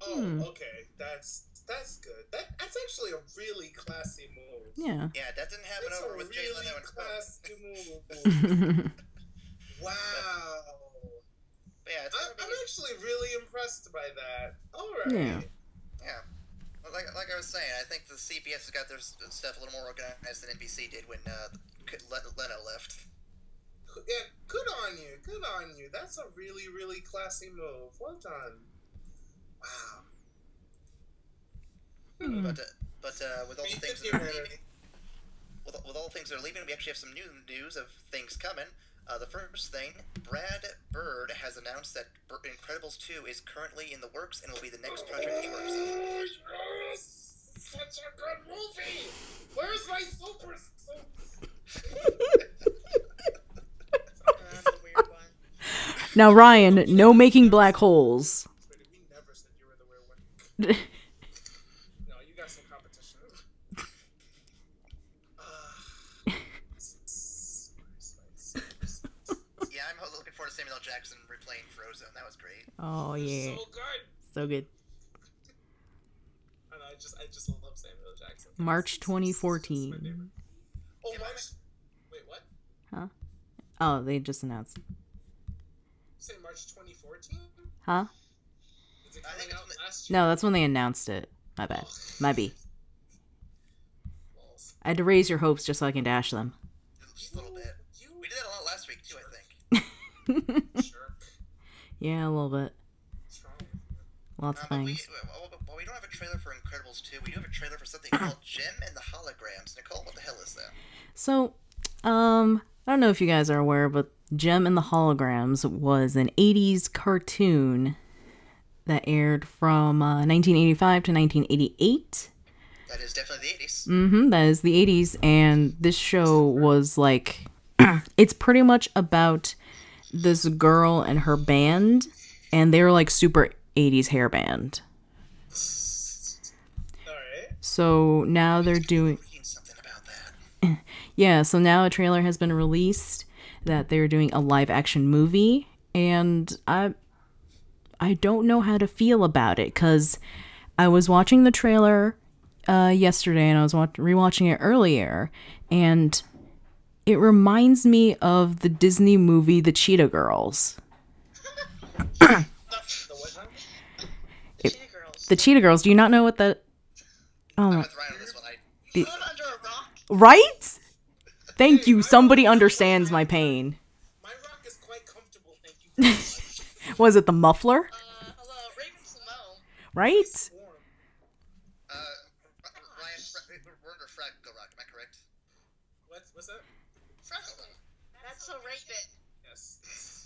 S2: Oh, okay. That's good. That's actually a really classy move.
S3: Yeah.
S1: Yeah, that didn't happen
S2: That's
S1: over
S2: a
S1: with Jay
S2: really
S1: Leno and
S2: classy move. Wow.
S1: But yeah, it's
S2: I'm actually really impressed by that. All right.
S3: Yeah.
S1: Well, like I was saying, I think the CBS has got their stuff a little more organized than NBC did when Leno left.
S2: Yeah, good on you. Good on you. That's a really, really classy move. Well done.
S1: But with all the things that are leaving, with all the things that are leaving, we actually have some new news of things coming. The first thing, Brad Bird has announced that Incredibles 2 is currently in the works and will be the next project he works on.
S2: Yes! Such a good movie! Where's my super suits?
S4: The weird one.
S3: Now, Ryan, no making black holes.
S2: We never said you were the weird one. No, you got some competition.
S1: Yeah, I'm looking forward to Samuel L. Jackson replaying Frozen. That was great.
S3: Oh, yeah.
S2: So good.
S3: So good.
S2: I just love Samuel L. Jackson.
S3: March 2014.
S2: Oh, March. Wait, what?
S3: Huh? Oh, they just announced.
S2: You say March 2014?
S3: Huh?
S2: Is it coming out last
S3: No, that's when they announced it. My bad. My B. I had to raise your hopes just so I can dash them.
S1: Just a little bit. We did that a lot last week, too, I think.
S2: Sure.
S3: Yeah, a little bit.
S2: What's wrong with you?
S3: Lots of things.
S1: Well, we don't have a trailer for Incredibles 2. We do have a trailer for something called Gem and the Holograms. Nicole, what the hell is that?
S3: So, I don't know if you guys are aware, but Gem and the Holograms was an 80s cartoon that aired from 1985 to 1988.
S1: That is definitely the 80s.
S3: Mm-hmm, that is the 80s, and this show was like, it's pretty much about this girl and her band, and they were like super 80s hair band.
S2: Alright.
S3: So now they're doing...
S1: Something about that.
S3: Yeah, so now a trailer has been released that they're doing a live action movie, and I don't know how to feel about it, because I was watching the trailer yesterday, and I was rewatching it earlier, and it reminds me of the Disney movie The Cheetah Girls.
S2: The what now?
S4: Cheetah Girls.
S3: The Cheetah Girls, do you not know what that... Oh
S1: I'm
S3: my...
S1: with Ryan on this one.
S4: You live under a rock?
S3: Right? Thank you, somebody understands my pain.
S2: My rock is quite comfortable, thank you very much.
S3: Was it the muffler?
S4: Hello, Raven Simone.
S3: Right?
S2: It's warm.
S1: Ryan, we're under Fraggle Rock, am I correct?
S2: What's that?
S4: Fraggle. That's so Raven.
S2: Yes.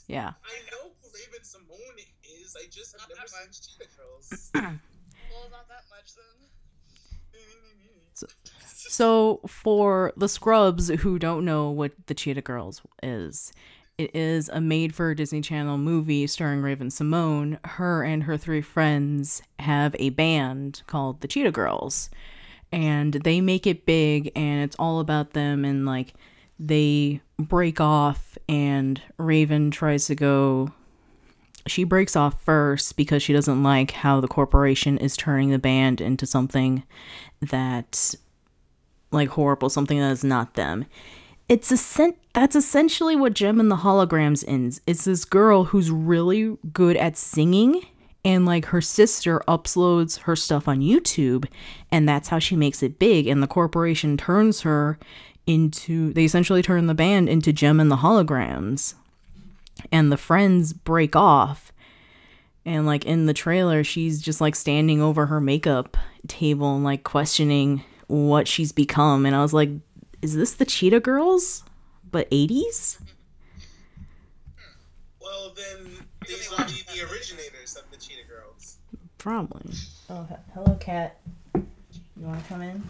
S3: Yeah.
S2: I know who Raven Simone is, I just have never seen Cheetah Girls.
S4: Well, not that much then.
S3: So, for the scrubs who don't know what the Cheetah Girls is, it is a made-for-Disney Channel movie starring Raven Simone. Her and her 3 friends have a band called the Cheetah Girls, and they make it big, and it's all about them, and, like, they break off, and Raven tries to go... She breaks off first because she doesn't like how the corporation is turning the band into something that... like horrible, something that is not them. That's essentially what Gem and the Holograms is. It's this girl who's really good at singing, and like her sister uploads her stuff on YouTube, and that's how she makes it big. And the corporation turns her into, they essentially turn the band into Gem and the Holograms, and the friends break off. And like in the trailer, she's just like standing over her makeup table and like questioning what she's become, and I was like, is this the Cheetah Girls but 80s?
S2: Well, then these will be the originators of the Cheetah Girls.
S3: Probably. Oh, hello, cat. You want to come in?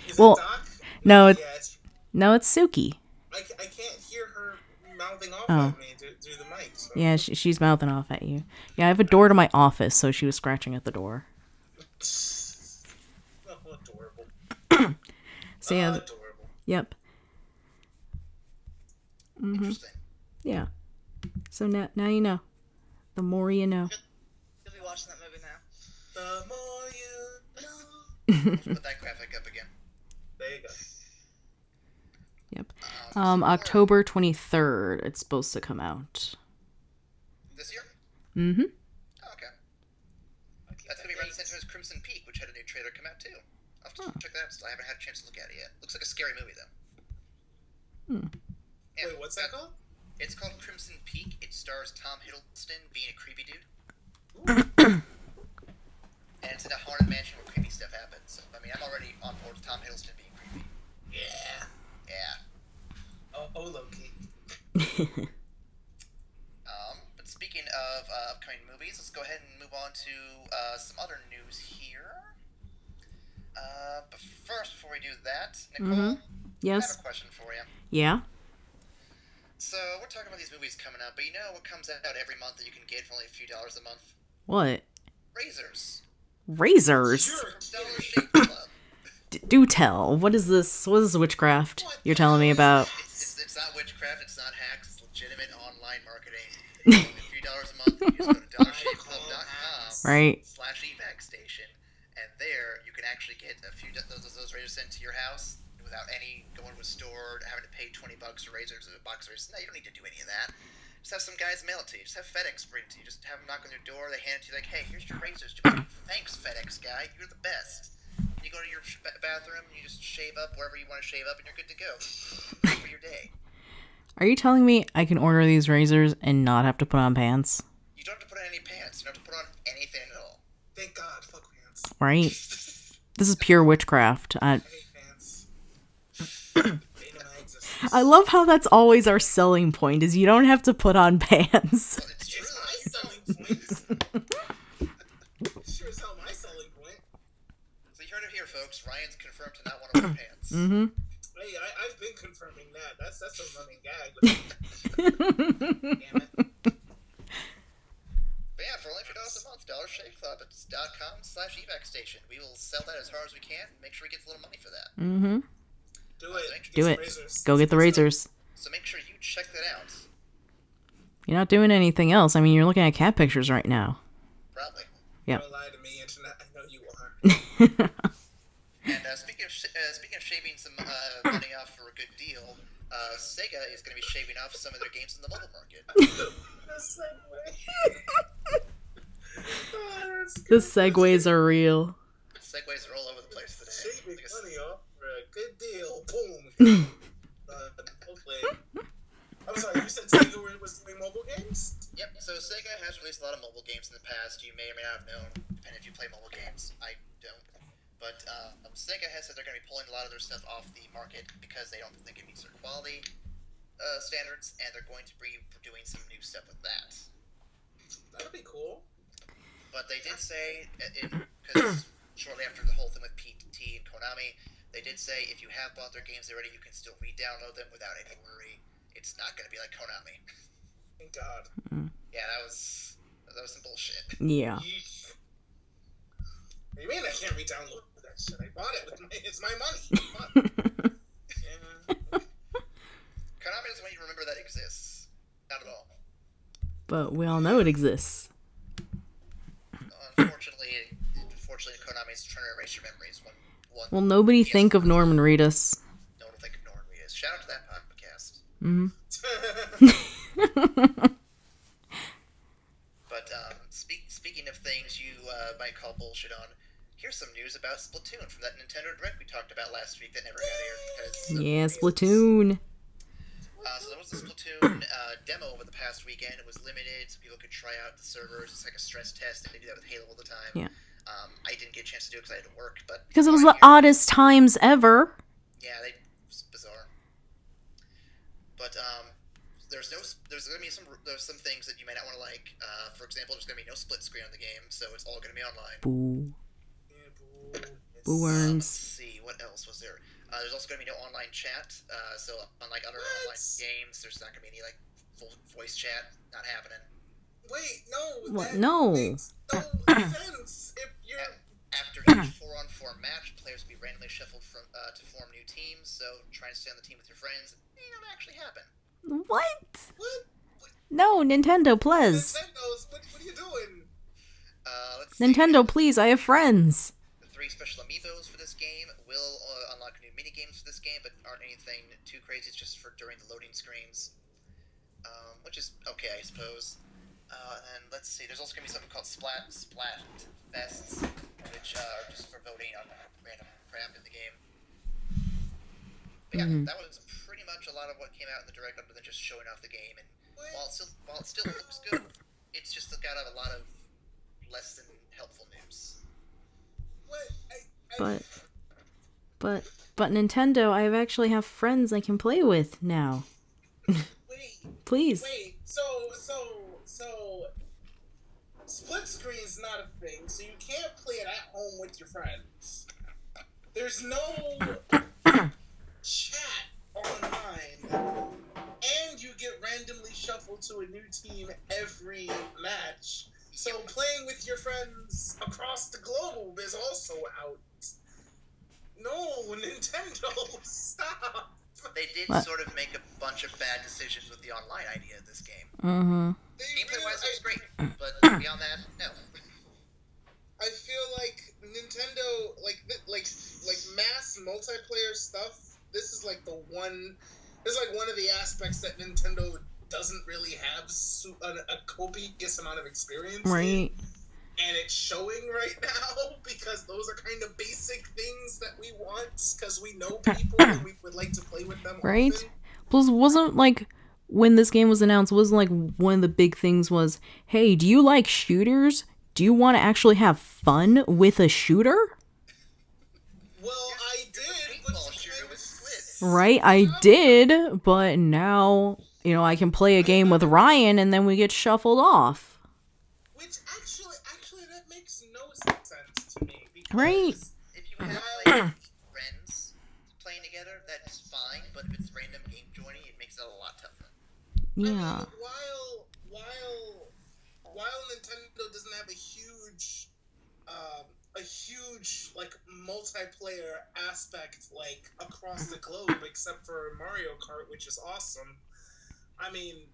S2: Is
S3: Well,
S2: it Doc?
S3: no,
S2: Yeah,
S3: no, it's Suki.
S2: I can't hear her mouthing off
S3: Oh.
S2: at me through the mic. So.
S3: Yeah, she's mouthing off at you. Yeah, I have a door to my office, so she was scratching at the door.
S2: Oh, adorable.
S3: So yeah,
S2: Adorable.
S3: yep.
S1: Interesting.
S3: Yeah. So now you know. The more you know.
S4: You'll be watching that movie now.
S2: The more you know.
S1: Put that graphic up again.
S2: There you go.
S3: Yep.
S1: So
S3: October 23rd, it's supposed to come out.
S1: This year?
S3: Mm-hmm.
S1: Oh, okay. That's going to be right center as Crimson Peak, which had a new trailer come out, too. I'll have to check that out still. I haven't had a chance to look at it yet. Looks like a scary movie, though. Yeah,
S2: Wait, what's that called?
S1: It's called Crimson Peak. It stars Tom Hiddleston being a creepy dude. mansion where creepy stuff happens. So, I mean, I'm already on board with Tom Hiddleston being creepy.
S2: Yeah.
S1: Yeah.
S2: Oh, low-key.
S1: But speaking of upcoming movies, let's go ahead and move on to some other news here. But first, before we do that, Nicole,
S3: Yes.
S1: I have a question for you.
S3: Yeah?
S1: So, we're talking about these movies coming up, but you know what comes out every month that you can get for only a few dollars a month?
S3: What?
S1: Razors.
S3: Razors?
S1: Sure, Dollar Shave Club.
S3: Do tell. What is this? What is witchcraft you're telling me about?
S1: It's not witchcraft, it's not hacks, it's legitimate online marketing. Only a few dollars a month, you just go to dollarshaveclub.com
S3: Right.
S1: /evac station, and there you can actually get a few those razors sent to your house without any going to a store, having to pay $20 for razors or a box of razors. No, you don't need to do any of that. Just have some guys mail it to you. Just have FedEx bring it to you. Just have them knock on your door. They hand it to you like, hey, here's your razors. Thanks, FedEx guy. You're the best. And you go to your bathroom and you just shave up wherever you want to shave up, and you're good to go for your day.
S3: Are you telling me I can order these razors and not have to put on pants?
S1: You don't have to put on any pants. You don't have to put on anything at all.
S2: Thank God. Fuck pants.
S3: Right? This is pure witchcraft.
S2: I hate pants. They know my existence.
S3: I love how that's always our selling point, is you don't have to put on pants.
S1: Well, it's true.
S2: It's my selling point. Sure as hell my selling point.
S1: So you heard it here, folks. Ryan's confirmed to not want to wear pants.
S3: Mm-hmm.
S2: Hey, I've been confirming that. That's a running gag. Damn it.
S1: But yeah, for only $2 a month, dollarshaveclub.com/evac station. We will sell that as hard as we can and make sure we get a little money for that.
S3: Mm-hmm.
S2: Do it.
S3: Do
S2: Get
S3: it.
S2: some razors.
S3: Go get the razors.
S1: So make sure you check that out.
S3: You're not doing anything else. I mean, you're looking at cat pictures right now.
S1: Probably.
S3: Yep.
S2: Don't lie to me, internet. I know you are.
S1: And speaking of shaving some money off for a good deal, Sega is going to be shaving off some of their games in the mobile market.
S3: The segues are real.
S1: Segways are all over the place today.
S2: Shaving money off for a good deal. Boom. Hopefully. I'm sorry, you said Sega was doing mobile games?
S1: Yep, so Sega has released a lot of mobile games in the past. You may or may not have known, depending if you play mobile games. I don't. But Sega has said they're going to be pulling a lot of their stuff off the market because they don't think it meets their quality standards, and they're going to be doing some new stuff with that.
S2: That'd be cool.
S1: But they did say, because shortly after the whole thing with PT and Konami, they did say if you have bought their games already, you can still re-download them without any worry. It's not going to be like Konami.
S2: Thank God.
S1: Yeah, that was some bullshit.
S3: Yeah.
S2: Yeesh. What do you mean I can't re-download that shit? I bought it with it's my money. Yeah.
S1: Konami doesn't want you to remember that exists. Not at all.
S3: But we all know it exists.
S1: Unfortunately, Konami's trying to erase your memories.
S3: Well, nobody think of Norman Reedus.
S1: No one will think of Norman Reedus. Shout out to that podcast.
S3: Mm-hmm.
S1: But speaking of things you might call bullshit on, here's some news about Splatoon from that Nintendo Direct we talked about last week that never got aired because of
S3: Yeah,
S1: reasons.
S3: Splatoon.
S1: So there was a Splatoon demo over the past weekend. It was limited, so people could try out the servers. It's like a stress test, and they do that with Halo all the time.
S3: Yeah.
S1: I didn't get a chance to do it because I had to work, but
S3: Because it was the oddest times ever.
S1: Yeah, it's bizarre. But there's gonna be some things that you may not want to like. For example, there's gonna be no split screen on the game, so it's all gonna be online.
S3: Boo.
S2: Yeah, boo.
S3: Boo
S1: Let's
S3: earns.
S1: see, what else was there? There's also gonna be no online chat. So unlike other online games, there's not gonna be any like full voice chat. Not happening.
S2: Wait, no.
S3: What?
S2: That
S3: No.
S2: makes no sense. If you're
S1: After each 4-on-4 match, players will be randomly shuffled to form new teams. So try and stay on the team with your friends. It may not actually happen.
S3: What?
S2: what?
S3: No, Nintendo, please.
S2: Nintendo's, what are you doing?
S1: Let's see.
S3: Nintendo, please, I have friends.
S1: The 3 special amiibos for this game will unlock new mini games for this game, but aren't anything too crazy. It's just for during the loading screens, which is okay, I suppose. And let's see. There's also gonna be something called Splat Fests, which are just for voting on random crap in the game. But yeah, that was pretty much a lot of what came out in the direct, other than just showing off the game. And while it still looks good, it's just got a lot of less than helpful news.
S3: But Nintendo, I actually have friends I can play with now.
S2: Wait.
S3: Please.
S2: Wait. So split screen's not a thing, so you can't play it at home with your friends. There's no chat online, and you get randomly shuffled to a new team every match. So playing with your friends across the globe is also out. No, Nintendo, stop!
S1: They did sort of make a bunch of bad decisions with the online idea of this game.
S3: Mm-hmm.
S1: Gameplay-wise, it's great, but beyond that, no.
S2: I feel like Nintendo, like mass multiplayer stuff. This is like one of the aspects that Nintendo doesn't really have a copious amount of experience
S3: Right.
S2: in. And it's showing right now because those are kind of basic things that we want because we know people and we would like to play with them
S3: Right?
S2: often.
S3: Plus, wasn't like when this game was announced, wasn't like one of the big things was, hey, do you like shooters? Do you want to actually have fun with a shooter?
S2: Well, I did, but
S1: Shooter with slits.
S3: Right, I did, but now, I can play a game with Ryan and then we get shuffled off.
S2: Which actually that makes no sense to me. Because
S3: Right.
S1: If you have like friends playing together, that's fine. But if it's random game joining, it makes it a lot tougher.
S3: Yeah.
S2: I mean, while Nintendo doesn't have a huge like multiplayer aspect like across the globe, except for Mario Kart, which is awesome. I mean,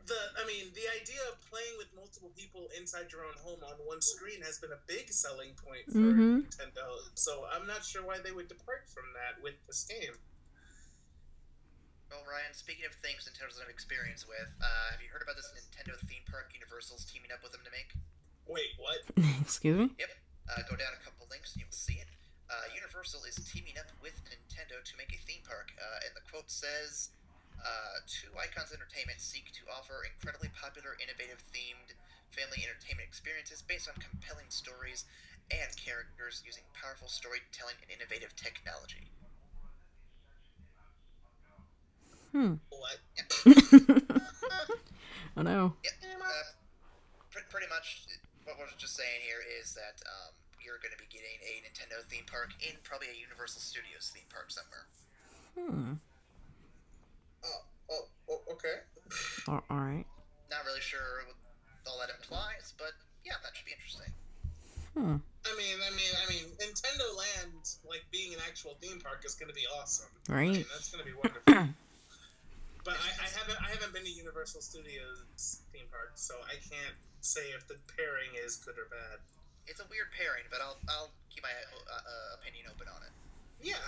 S2: the idea of playing with multiple people inside your own home on one screen has been a big selling point for Nintendo. So I'm not sure why they would depart from that with this game.
S1: Well, Ryan, speaking of things Nintendo's have experience with, have you heard about this Nintendo theme park Universal's teaming up with them to make?
S2: Wait, what?
S3: Excuse me?
S1: Yep. Go down a couple links and you'll see it. Universal is teaming up with Nintendo to make a theme park, and the quote says, two Icons Entertainment seek to offer incredibly popular, innovative themed family entertainment experiences based on compelling stories and characters using powerful storytelling and innovative technology.
S2: What?
S3: Oh no.
S1: Yep. Pretty much what we're just saying here is that you're going to be getting a Nintendo theme park in probably a Universal Studios theme park somewhere.
S2: Okay.
S3: Alright.
S1: Not really sure what all that implies, but yeah, that should be interesting.
S2: I mean, Nintendo Land, like being an actual theme park, is going to be awesome.
S3: Right.
S2: I mean, that's going to be wonderful. But I haven't been to Universal Studios theme park, so I can't say if the pairing is good or bad.
S1: It's a weird pairing, but I'll keep my opinion open on it.
S2: Yeah.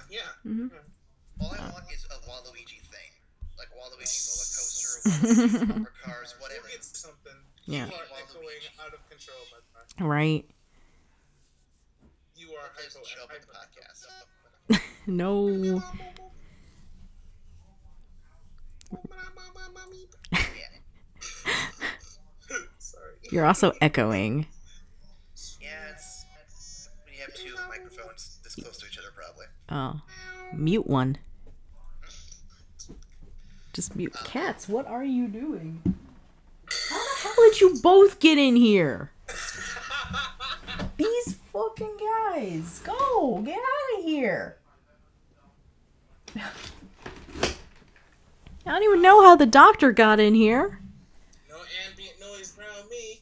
S1: All I want is a Waluigi thing, like Waluigi roller coaster, Waluigi bumper cars, whatever.
S2: We'll get something.
S3: Yeah.
S2: You are echoing out of control, by the way.
S3: Right.
S2: You are
S1: It doesn't show up in the
S2: hyper.
S1: podcast.
S3: No.
S1: Yeah.
S2: Sorry.
S3: You're also echoing.
S1: Yeah, it's when you have two microphones this close to each other, probably.
S3: Oh. Mute one. Just mute. Cats, what are you doing? How the hell did you both get in here? These fucking guys. Go. Get out of here. I don't even know how the doctor got in here.
S2: No ambient noise around me.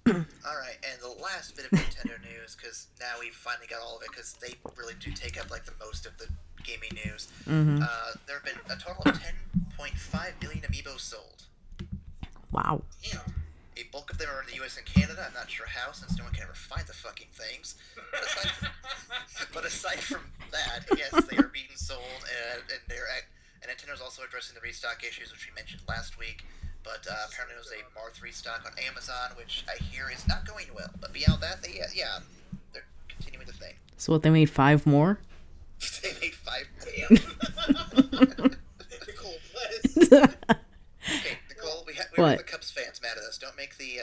S1: Alright, and the last bit of Nintendo news, because now we've finally got all of it, because they really do take up like the most of the gaming news. There have been a total of 10.5 million amiibos sold.
S3: Wow.
S2: Damn.
S1: A bulk of them are in the US and Canada. I'm not sure how, since no one can ever find the fucking things. But aside from that, yes, they are being sold, and Nintendo's also addressing the restock issues, which we mentioned last week. But apparently there was a Marth restock on Amazon, which I hear is not going well. But beyond that, they're continuing the thing.
S3: So what, they made 5 more?
S1: They made 5
S2: Nicole, bless.
S1: Okay, Nicole, we're
S3: What?
S1: the Cubs fans mad at us. Don't make the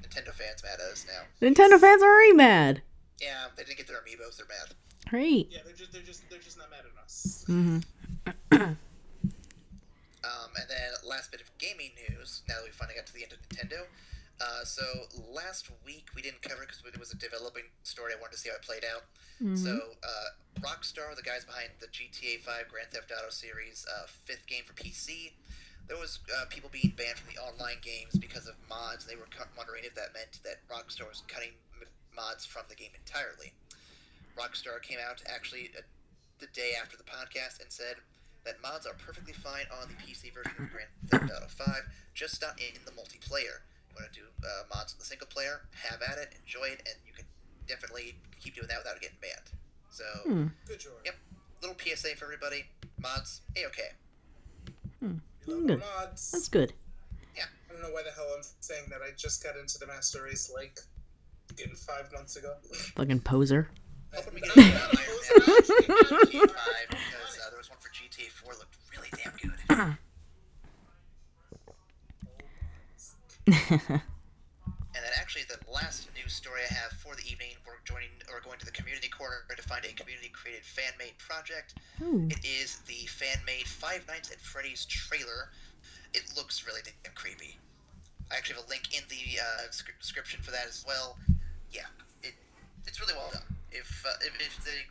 S1: Nintendo fans mad at us now.
S3: Nintendo fans are already mad.
S1: Yeah, they didn't get their amiibos. They're mad.
S3: Great.
S2: Yeah, they're just not mad at us.
S3: Mm-hmm.
S1: And then last bit of gaming news. Now that we finally got to the end of Nintendo. So last week we didn't cover it because it was a developing story. I wanted to see how it played out.
S3: Mm-hmm.
S1: So Rockstar, the guys behind the GTA 5 Grand Theft Auto series, fifth game for PC. There was people being banned from the online games because of mods. They were wondering if that meant that Rockstar was cutting mods from the game entirely. Rockstar came out actually the day after the podcast and said that mods are perfectly fine on the PC version of Grand Theft Auto 5, just not in the multiplayer. You want to do mods in the single player, have at it, enjoy it, and you can definitely keep doing that without getting banned. So,
S2: Good job.
S1: Yep, little PSA for everybody. Mods, A-okay.
S3: Good.
S2: Mods.
S3: That's good.
S1: Yeah.
S2: I don't know why the hell I'm saying that. I just got into the Master Race like 5 months ago.
S3: Fucking poser.
S1: Hoping we get a GTA 5 because there was one for GTA 4 that looked really damn good. And then actually the last news story I have for the evening, we're going to the community corner to find a community-created fan-made project.
S3: Ooh.
S1: It is the fan-made Five Nights at Freddy's trailer. It looks really damn creepy. I actually have a link in the description for that as well. Yeah, it's really well done. If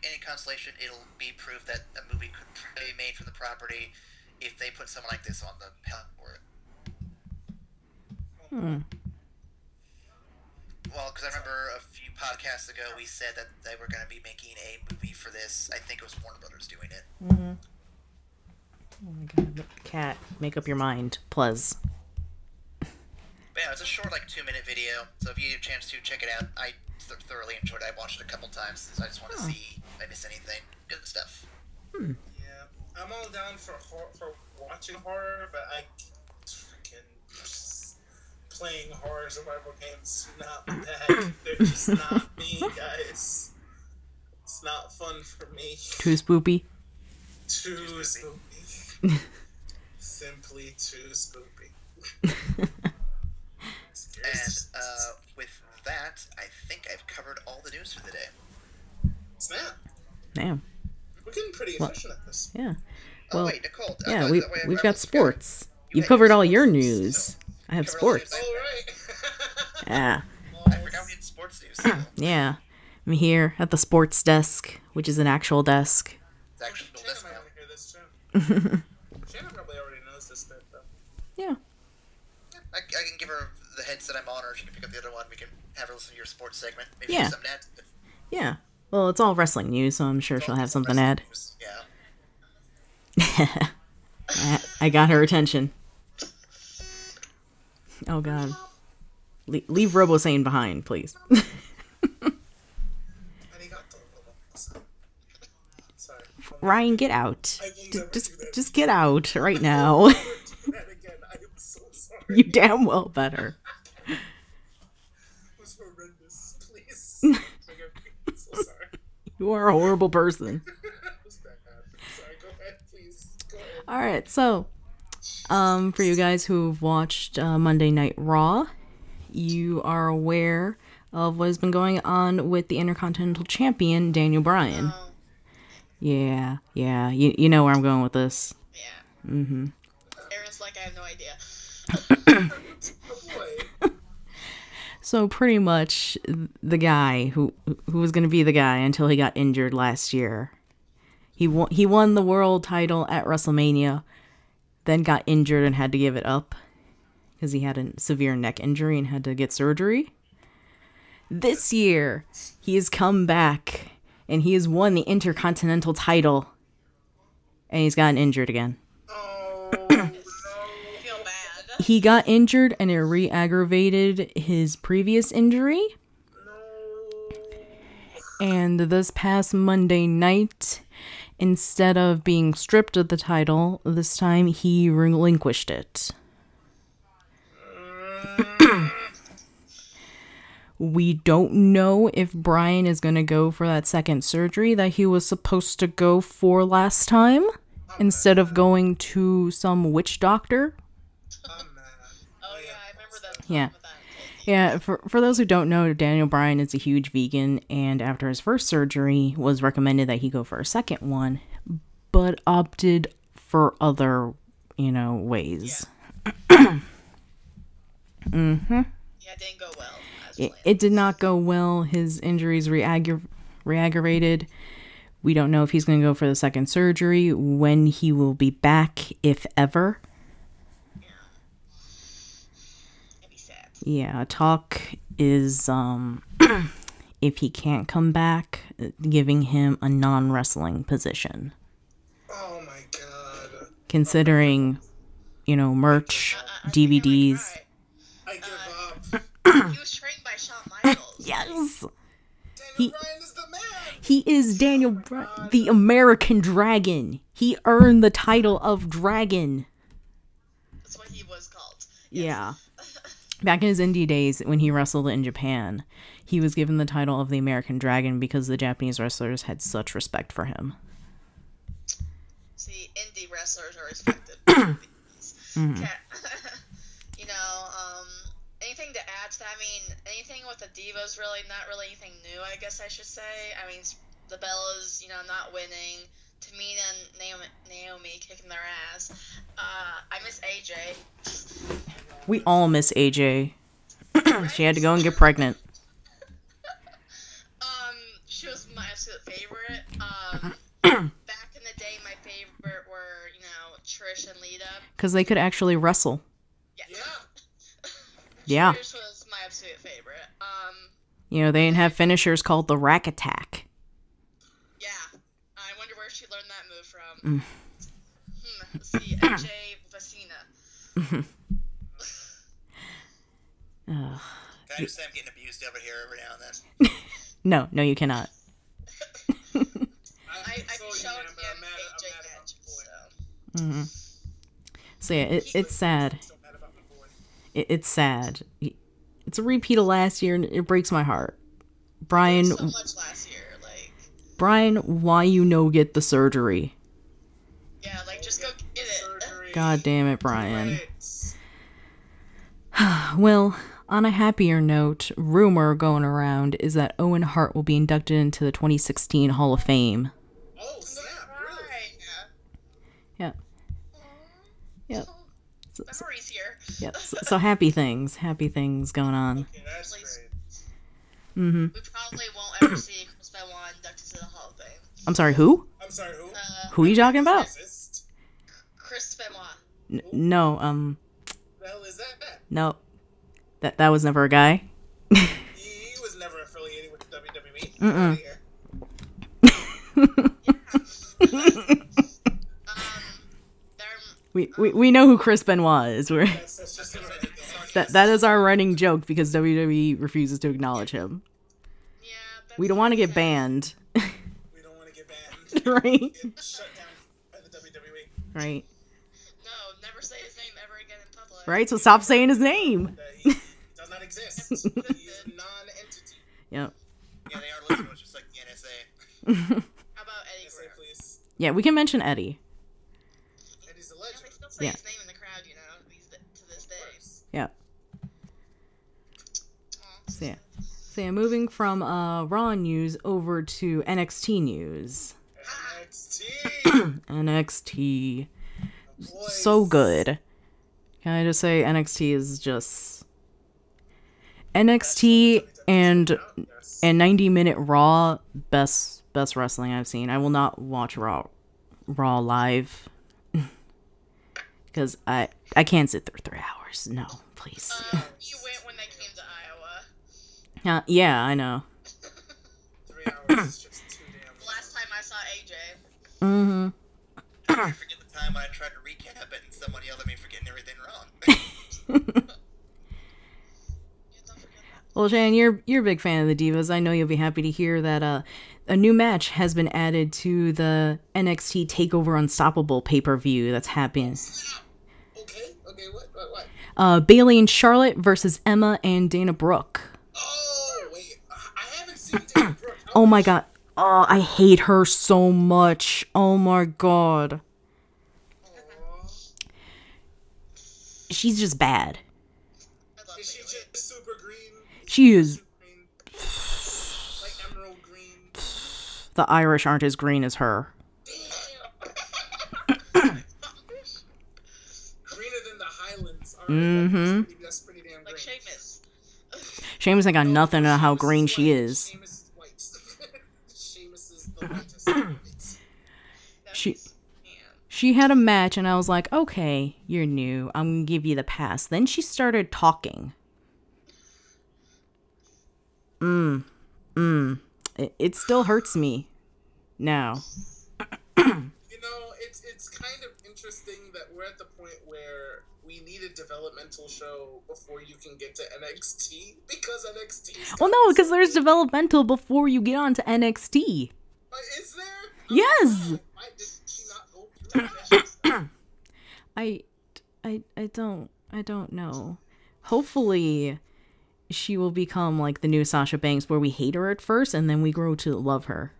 S1: any consolation, it'll be proof that a movie could be made from the property if they put someone like this on the palette for it. Well, because I remember a few podcasts ago we said that they were going to be making a movie for this. I think it was Warner Brothers doing it.
S3: Mm-hmm. Oh my god, cat, make up your mind, please.
S1: But yeah, it's a short, 2-minute video, so if you get a chance to check it out, I thoroughly enjoyed it. I watched it a couple times, so I just want to see if I miss anything. Good stuff.
S2: Yeah, I'm all down for watching horror, but I freaking playing horror survival games not that. They're just not me, guys. It's not fun for me.
S3: Too spoopy.
S2: Too spoopy. Simply too spoopy.
S1: And with that, I think I've covered all the news for the day.
S2: Snap.
S3: Damn.
S2: We're getting pretty efficient at this.
S3: Yeah.
S1: Oh
S3: Well,
S1: wait, Nicole.
S3: yeah, we've got sports.
S1: You
S3: You've
S1: had
S3: covered all
S1: sports
S3: your
S1: news,
S3: news.
S1: so
S3: I have
S1: covered all the
S3: sports.
S1: news.
S2: All right.
S3: Yeah.
S1: I forgot we had sports news. So
S3: Yeah. I'm here at the sports desk, which is an actual desk.
S1: it's actually
S2: Shannon
S1: this
S2: might
S1: now.
S2: want to hear this too. Shannon probably already knows this bit, though.
S3: Yeah.
S1: I can give her the headset I'm on, or she can pick up the other one. We can have her listen to your sports segment. Maybe
S3: Yeah.
S1: have something to add to it.
S3: Yeah. Well, it's all wrestling news, so I'm sure she'll have something to add.
S1: Yeah.
S3: I got her attention. Oh god. Leave Robo-Sane behind, please.
S2: Sorry.
S3: Ryan, get out.
S2: I will never do that.
S3: Just get out right now.
S2: That again. I am so sorry.
S3: You damn well better.
S2: It was horrendous. Please. Forgive me. I'm so sorry.
S3: You are a horrible person.
S2: It was bad. Sorry. Go ahead, please. Go ahead.
S3: Alright, so, for you guys who've watched Monday Night Raw, you are aware of what has been going on with the Intercontinental Champion, Daniel Bryan. Yeah, you know where I'm going with this.
S4: Yeah.
S3: Mm-hmm.
S4: Aaron's like, I have no idea.
S2: Oh boy.
S3: So pretty much the guy who was going to be the guy until he got injured last year. He won the world title at WrestleMania, then got injured and had to give it up because he had a severe neck injury and had to get surgery. This year, he has come back and he has won the Intercontinental title and he's gotten injured again.
S2: Oh no.
S4: I feel bad.
S3: He got injured and it re-aggravated his previous injury. And this past Monday night, instead of being stripped of the title, this time he relinquished it. We don't know if Bryan is going to go for that second surgery that he was supposed to go for last time, instead of going to some witch doctor.
S2: I'm mad.
S4: Oh yeah, I remember that.
S3: Yeah.
S4: With that.
S3: Yeah, for those who don't know, Daniel Bryan is a huge vegan, and after his first surgery, was recommended that he go for a second one, but opted for other, ways.
S4: Yeah. Yeah, it didn't go well.
S3: It did not go well. His injuries re-aggravated. We don't know if he's going to go for the second surgery, when he will be back, if ever.
S4: Yeah. It'd be sad.
S3: Yeah, talk is, if he can't come back, giving him a non-wrestling position.
S2: Oh my god.
S3: Considering, merch, DVDs.
S2: I give up.
S4: He was trained by Shawn Michaels.
S3: Yes!
S2: Daniel Bryan is the man!
S3: He is Daniel Bryan, the American Dragon. He earned the title of Dragon.
S4: That's what he was called.
S3: Yeah. Back in his indie days, when he wrestled in Japan, he was given the title of the American Dragon because the Japanese wrestlers had such respect for him.
S4: See, indie wrestlers are respected. Okay. Anything to add to that? I mean, anything with the Divas, really, not really anything new, I guess I should say. I mean, the Bellas, not winning. Tamina and Naomi kicking their ass. I miss AJ.
S3: We all miss AJ. She had to go and get pregnant.
S4: She was my absolute favorite. Back in the day, my favorite were, Trish and Lita.
S3: Because they could actually wrestle.
S4: Yeah.
S3: Yeah.
S4: Trish was my absolute favorite.
S3: They didn't have finishers called the Rack Attack.
S4: Yeah. I wonder where she learned that move from. Let's see, AJ Vecina.
S1: Can I just say I'm getting abused over here every now and then?
S3: No, you cannot.
S4: I can show it to him AJ match, so.
S3: Mm-hmm. So yeah, it's sad. It's sad. It's a repeat of last year, and it breaks my heart. Brian,
S4: so much last year,
S3: Brian, why get the surgery?
S4: Yeah, just go get it.
S3: God damn it, Brian. Well, on a happier note, rumor going around is that Owen Hart will be inducted into the 2016 Hall of Fame.
S2: Oh, snap, really?
S3: Yeah. Yep.
S4: Memories here.
S3: Yep. So happy things going on.
S2: Okay, that's great.
S3: Mm-hmm.
S4: We probably won't ever see Chris Benoit inducted to the Hall of Fame.
S3: I'm sorry, who? Who are you talking about?
S4: Chris Benoit.
S3: No,
S2: The hell is that?
S3: no. That was never a guy.
S2: He was never affiliated with WWE.
S3: We know who Chris Benoit is. That is our running joke because WWE refuses to acknowledge him.
S4: Yeah,
S3: We don't want to get banned.
S2: We don't want to get banned.
S3: Right?
S2: Get shut down by the WWE.
S3: Right.
S4: No, never say his name ever again in public.
S3: Right, so stop saying his name.
S2: He does not exist. He is a non-entity.
S3: Yep.
S1: Yeah, they are listening, just like the NSA.
S4: How about Eddie
S2: NSA,
S4: Guerrero?
S2: please.
S3: Yeah, we can mention Eddie.
S2: Eddie's a
S4: Yeah,
S2: legend.
S4: they still say
S3: Yeah.
S4: his name in the crowd, to this day.
S3: Yeah.
S4: Aw.
S3: So yeah, moving from Raw news over to NXT news.
S2: NXT.
S3: NXT.
S2: Boys.
S3: So good. Can I just say NXT is just NXT and 90-minute Raw best wrestling I've seen. I will not watch Raw live because I can't sit through 3 hours. No, please.
S4: You went when they came to Iowa.
S3: Yeah, I know.
S2: 3 hours is just too damn.
S4: Last time I saw AJ.
S3: Mm-hmm.
S1: I forget the time I tried to recap it and someone yelled at me for getting everything wrong.
S3: Well, Shannon, you're a big fan of the Divas. I know you'll be happy to hear that a new match has been added to the NXT TakeOver Unstoppable pay-per-view that's happening.
S2: Okay, what?
S3: Bayley and Charlotte versus Emma and Dana Brooke.
S2: Oh, wait. I haven't seen Dana Brooke.
S3: Oh my god. Oh, I hate her so much. Oh my god. She's just bad.
S4: I love
S2: Is she
S4: Bayley.
S2: just super green?
S3: She is.
S2: Green. Like emerald green.
S3: The Irish aren't as green as her.
S2: Greener than the Highlands.
S3: Mm-hmm.
S2: That's pretty damn green.
S4: Like Seamus.
S3: Seamus ain't got nothing on how
S2: Seamus
S3: green
S2: is
S3: she
S2: white.
S3: is.
S2: Seamus is white. Seamus is the whitest.
S3: She had a match, and I was like, okay, you're new. I'm gonna give you the pass. Then she started talking. It still hurts me now.
S2: You know, it's kind of interesting that we're at the point where we need a developmental show before you can get to NXT, because NXT.
S3: Well, no, because there's developmental before you get on to NXT.
S2: Is there?
S3: Yes.
S2: Why did she not go through that?
S3: I don't know. Hopefully, she will become like the new Sasha Banks, where we hate her at first and then we grow to love her.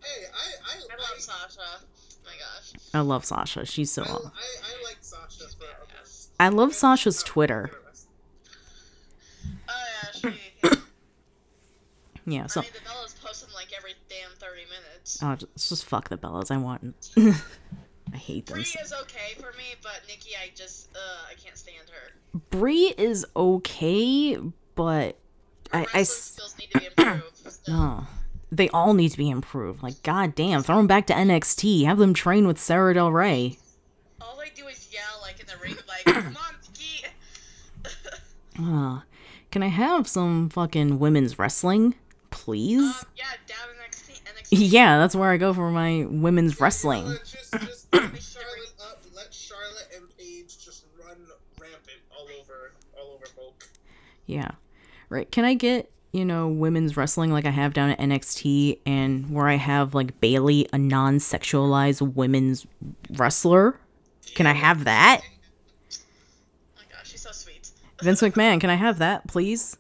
S2: Hey, I
S4: love Sasha. Oh my gosh.
S3: I love Sasha. She's so.
S2: I like Sasha for others.
S3: I love Sasha's Twitter.
S4: Oh yeah, she.
S3: Yeah. So.
S4: I mean, the Bella's posting like every damn 30 minutes.
S3: Oh, just fuck the Bellas. I want. I hate them.
S4: Brie is okay for me, but Nikki, I can't stand her.
S3: Brie is okay, but
S4: Her wrestling skills need to be improved.
S3: Oh, they all need to be improved. Like, goddamn, throw them back to NXT. Have them train with Sarah Del Rey.
S4: All they do is yell like in the ring, like, "Come on, Nikki."
S3: Can I have some fucking women's wrestling, please?
S4: Yeah, down NXT.
S3: Yeah, that's where I go for my women's wrestling.
S2: Just let Charlotte up. Let Charlotte and Paige just run rampant all over Volk.
S3: Yeah. Right. Can I get, women's wrestling like I have down at NXT, and where I have like Bailey, a non-sexualized women's wrestler? Can I have that?
S4: Oh my gosh, she's so sweet.
S3: Vince McMahon, can I have that, please?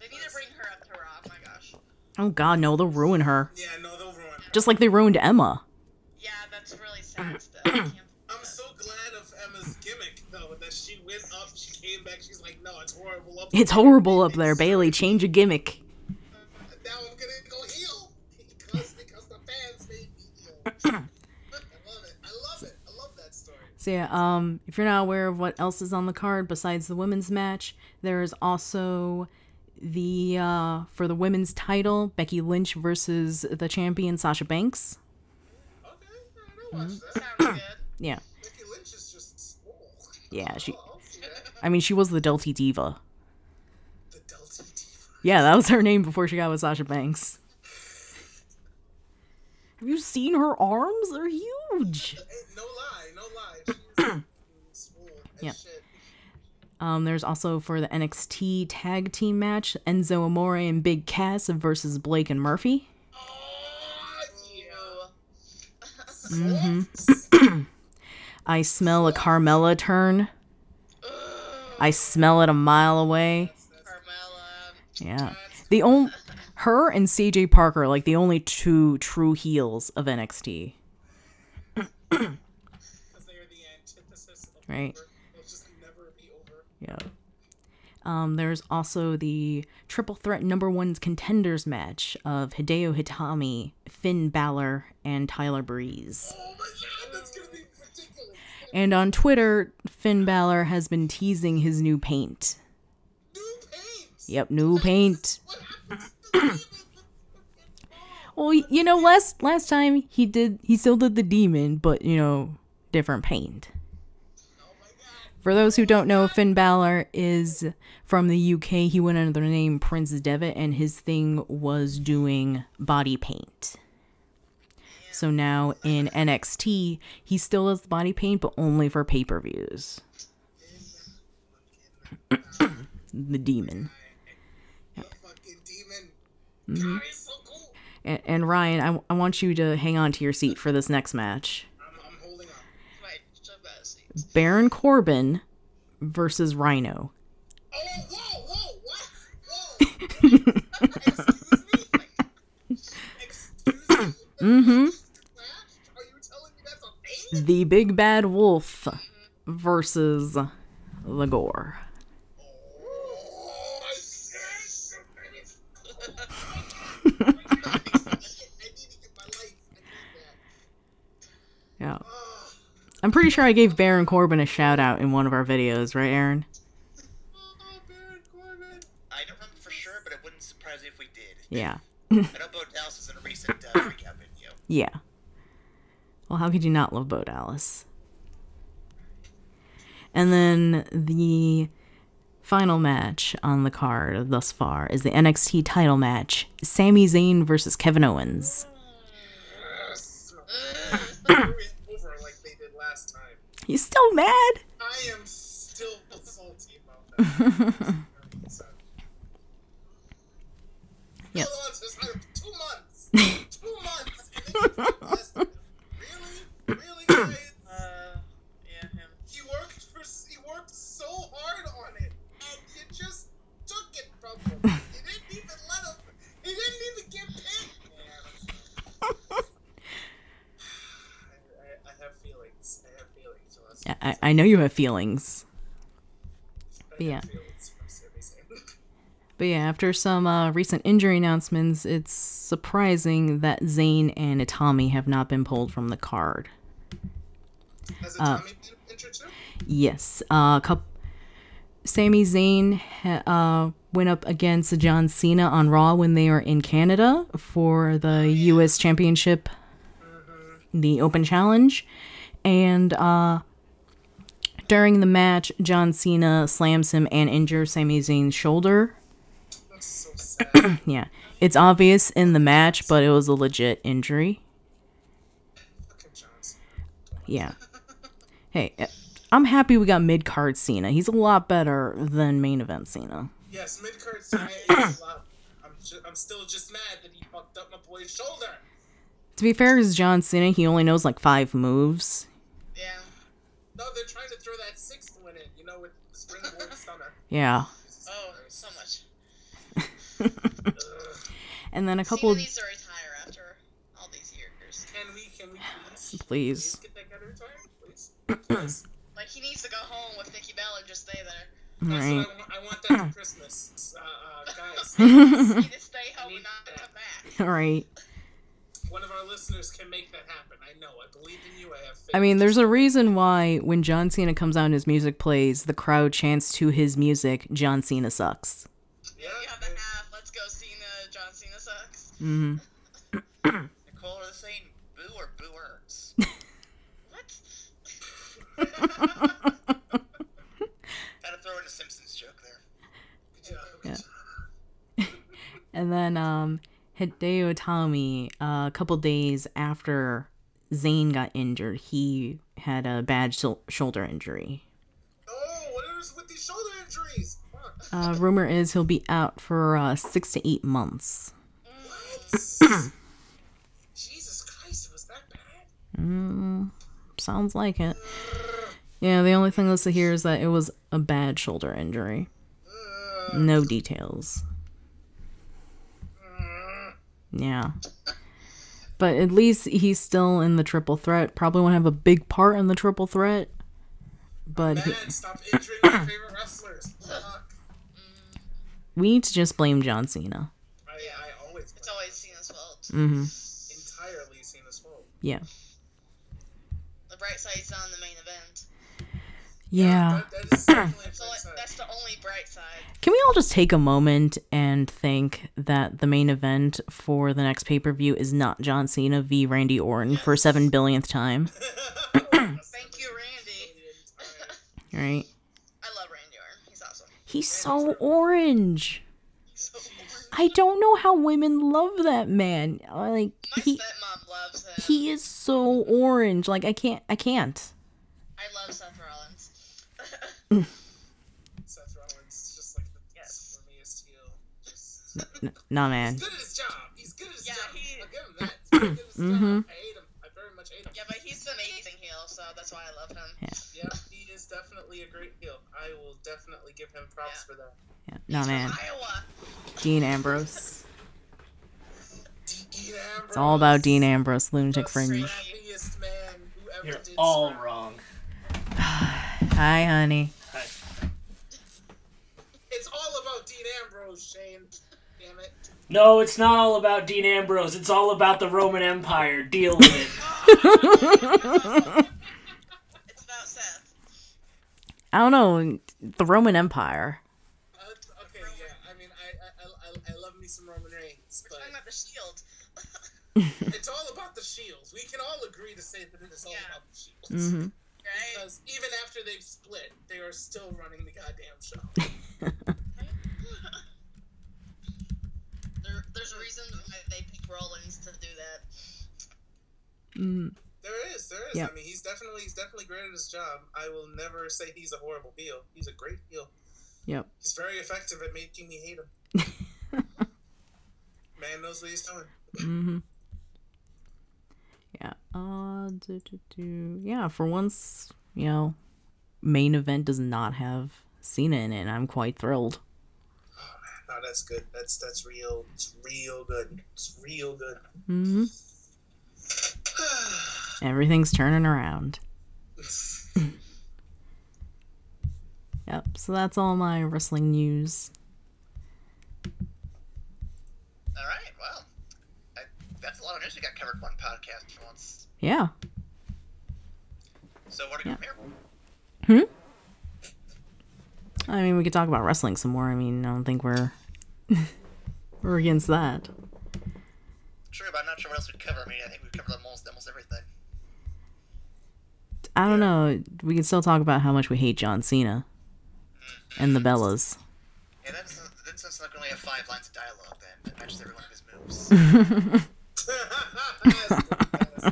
S4: They need to bring her up to Raw. Oh my gosh.
S3: Oh god, no, they'll ruin her.
S2: Yeah, no, they'll ruin her.
S3: Just like they ruined Emma.
S4: Yeah, that's really sad still. I can't.
S2: I'm so glad of Emma's gimmick, though, that she went up, she came back, she's like, no, it's horrible up there.
S3: It's horrible up there, Bailey. Change a gimmick.
S2: Now I'm gonna go heel, because the fans made me heel. I love that story.
S3: So yeah, if you're not aware of what else is on the card besides the women's match, there is also the, for the women's title, Becky Lynch versus the champion, Sasha Banks.
S2: Okay, I watch that.
S4: Sounds good.
S3: Yeah.
S2: Becky Lynch is just swole.
S3: Yeah,
S2: I'll see that.
S3: I mean, she was the Delty Diva.
S2: The Delta Diva.
S3: Yeah, that was her name before she got with Sasha Banks. Have you seen her arms? They're huge.
S2: No lie. She's swole as
S3: Yeah.
S2: shit.
S3: There's also for the NXT tag team match, Enzo Amore and Big Cass versus Blake and Murphy. I smell a Carmella turn. I smell it a mile away.
S4: Carmella.
S3: Yeah. Her and CJ Parker are like the only two true heels of NXT.
S2: Because they are the antithesis of
S3: Right.
S2: over. They'll just never be over.
S3: Yeah. There's also the triple threat number one contenders match of Hideo Itami, Finn Balor, and Tyler Breeze.
S2: Oh my god, that's gonna be ridiculous.
S3: And on Twitter, Finn Balor has been teasing his new paint.
S2: New paint.
S3: Yep, new paint.
S2: What happened to the
S3: Well, last time he still did the demon, but different paint.
S2: Oh my god.
S3: For those who don't know, Finn Balor is from the UK. He went under the name Prince Devitt, and his thing was doing body paint. So now in NXT, he still does the body paint, but only for pay-per-views. The demon.
S2: The fucking demon.
S3: Mm-hmm.
S2: God, he's so cool.
S3: And Ryan, I want you to hang on to your seat for this next match.
S2: I'm holding on.
S4: Right, so bad seats.
S3: Baron Corbin versus Rhino.
S2: Oh, whoa, what? Whoa. Excuse me?
S3: Mm-hmm.
S2: Are you telling me that's a thing?
S3: The Big Bad Wolf versus Lagore.
S2: Oh, yes. I need to get my life. I need that.
S3: Yeah. I'm pretty sure I gave Baron Corbin a shout out in one of our videos, right, Aaron?
S2: Oh, Baron Corbin.
S1: I don't remember for sure, but it wouldn't surprise me if we did.
S3: Yeah.
S1: I know Bo Dallas was in a recent freak out video.
S3: Yeah. Well, how could you not love Bo Dallas? And then the final match on the card thus far is the NXT title match. Sami Zayn versus Kevin Owens.
S2: Yes. Over like they did last time.
S3: You still mad?
S2: I am still salty about that.
S3: Yep.
S2: Hold on, just 2 months. 2 months. And then you keep testing him. Really, guys?
S1: Yeah, him.
S2: He worked so hard on it, and you just took it from him. You didn't even let him. He didn't even get picked. Man. I have feelings. Ross.
S3: I know you have feelings.
S2: I
S3: But yeah.
S2: have feelings for Sami Zayn.
S3: But yeah, after some recent injury announcements, it's surprising that Zayn and Itami have not been pulled from the card.
S2: Has Itami been injured too?
S3: Yes. Sami Zayn went up against John Cena on Raw when they were in Canada for the U.S. Championship, the Open Challenge. And during the match, John Cena slams him and injures Sami Zayn's shoulder.
S2: That's so sad.
S3: Yeah. It's obvious in the match, but it was a legit injury.
S2: Fucking John Cena.
S3: Yeah. Hey, I'm happy we got mid-card Cena. He's a lot better than main event Cena.
S2: Yes, mid-card Cena is a lot. I'm still just mad that he fucked up my boy's shoulder.
S3: To be fair, as John Cena, he only knows like 5 moves.
S4: Yeah.
S2: No, they're trying to throw that 6th one in, with the springboard stunner.
S3: Yeah.
S4: Oh, so much.
S3: And then a couple...
S4: Cena needs to retire after all these years.
S2: Can we please?
S3: Please.
S2: Get that guy to retire, please? Please.
S4: Like, he needs to go home with Nikki Bella and just stay there.
S2: That's
S3: Right.
S2: what I want that for Christmas, guys.
S4: He needs to stay home and not come back.
S3: Alright.
S2: One of our listeners can make that happen. I know. I believe in you. I have faith.
S3: I mean, there's a reason why when John Cena comes out and his music plays, the crowd chants to his music, John Cena sucks.
S2: Yeah,
S4: You have the half, let's go Cena, John Cena sucks.
S3: Mm-hmm.
S1: Nicole, are they saying boo or booers?
S4: What?
S1: Had to throw in a Simpsons joke there.
S2: Good job.
S3: And then Hideo Itami, a couple days after Zayn got injured, he had a bad shoulder injury.
S2: Oh, what is with these shoulder injuries? Fuck.
S3: Rumor is he'll be out for 6 to 8 months.
S2: What? Jesus Christ, it was that bad?
S3: Sounds like it. Yeah, the only thing listed here is that it was a bad shoulder injury. No details. Yeah. But at least he's still in the triple threat. Probably won't have a big part in the triple threat. But
S2: Man, stop injuring my favorite wrestlers. Fuck.
S3: we need to just blame John Cena.
S2: I always
S4: It's always Cena's fault.
S3: Mm-hmm.
S2: entirely Cena's fault.
S3: Yeah.
S4: The bright side's on the main event.
S3: Yeah.
S2: That is definitely a
S4: So
S2: bright side.
S4: that's the only bright side.
S3: Can we all just take a moment and think that the main event for the next pay-per-view is not John Cena v. Randy Orton for 7 billionth time?
S4: Thank you, Randy.
S3: Right?
S4: I love Randy Orton. He's awesome.
S3: He's so orange.
S4: He's so orange.
S3: I don't know how women love that man. Like,
S4: My stepmom loves him.
S3: he is so orange. Like, I can't.
S4: I love Seth Rollins.
S2: Seth Rollins, just like the squirmiest heel. Just...
S3: Nah,
S2: He's
S3: man.
S2: good at his job. He's good at his
S4: Yeah,
S2: job.
S4: he-
S2: I'll give him that. He's good at his
S3: Mhm.
S2: job. I hate him. I very much hate him.
S4: Yeah, but he's an amazing heel, so that's why I love him.
S2: Yeah, he is definitely a great heel. I will definitely give him props for that.
S3: Yeah, nah, man.
S4: Iowa.
S3: Dean Ambrose.
S2: Dean Ambrose.
S3: It's all about Dean Ambrose, Lunatic
S2: The
S3: Fringe.
S2: scrappiest man who ever
S5: You're
S2: did
S5: all
S2: scrap.
S5: wrong.
S3: Hi, honey.
S2: It's all about Dean Ambrose, Shane. Damn it.
S5: No, it's not all about Dean Ambrose. It's all about the Roman Empire. Deal with it.
S4: It's about Seth.
S3: I don't know. The Roman Empire.
S2: Okay, yeah. I mean, I love me some Roman Reigns,
S4: We're
S2: but
S4: talking about the Shield.
S2: it's all about the Shields. We can all agree to say that it is all about the Shields.
S3: Mm-hmm.
S4: Right?
S2: Because even after they've split, they are still running the goddamn show.
S4: There's a reason why they picked Rollins to do that.
S3: Mm.
S2: There is.
S3: Yep.
S2: I mean, he's definitely great at his job. I will never say he's a horrible heel. He's a great heel.
S3: Yep.
S2: He's very effective at making me hate him. Man knows what he's doing.
S3: Mm-hmm. Yeah. Yeah, for once, main event does not have Cena in it, and I'm quite thrilled.
S2: Oh man, no, that's good. That's real. It's real good. It's real good.
S3: Mm-hmm. Everything's turning around. Yep, so that's all my wrestling news.
S1: Alright, well. That's a lot of news we got covered in one podcast for once.
S3: Yeah.
S1: So what are you here?
S3: I mean, we could talk about wrestling some more. I mean, I don't think we're against that.
S1: True, but I'm not sure what else we'd cover. I mean, I think we've covered almost everything.
S3: I don't know. We can still talk about how much we hate John Cena and the Bellas.
S1: Yeah, that's not only have 5 lines of dialogue then. That matches every one of his moves.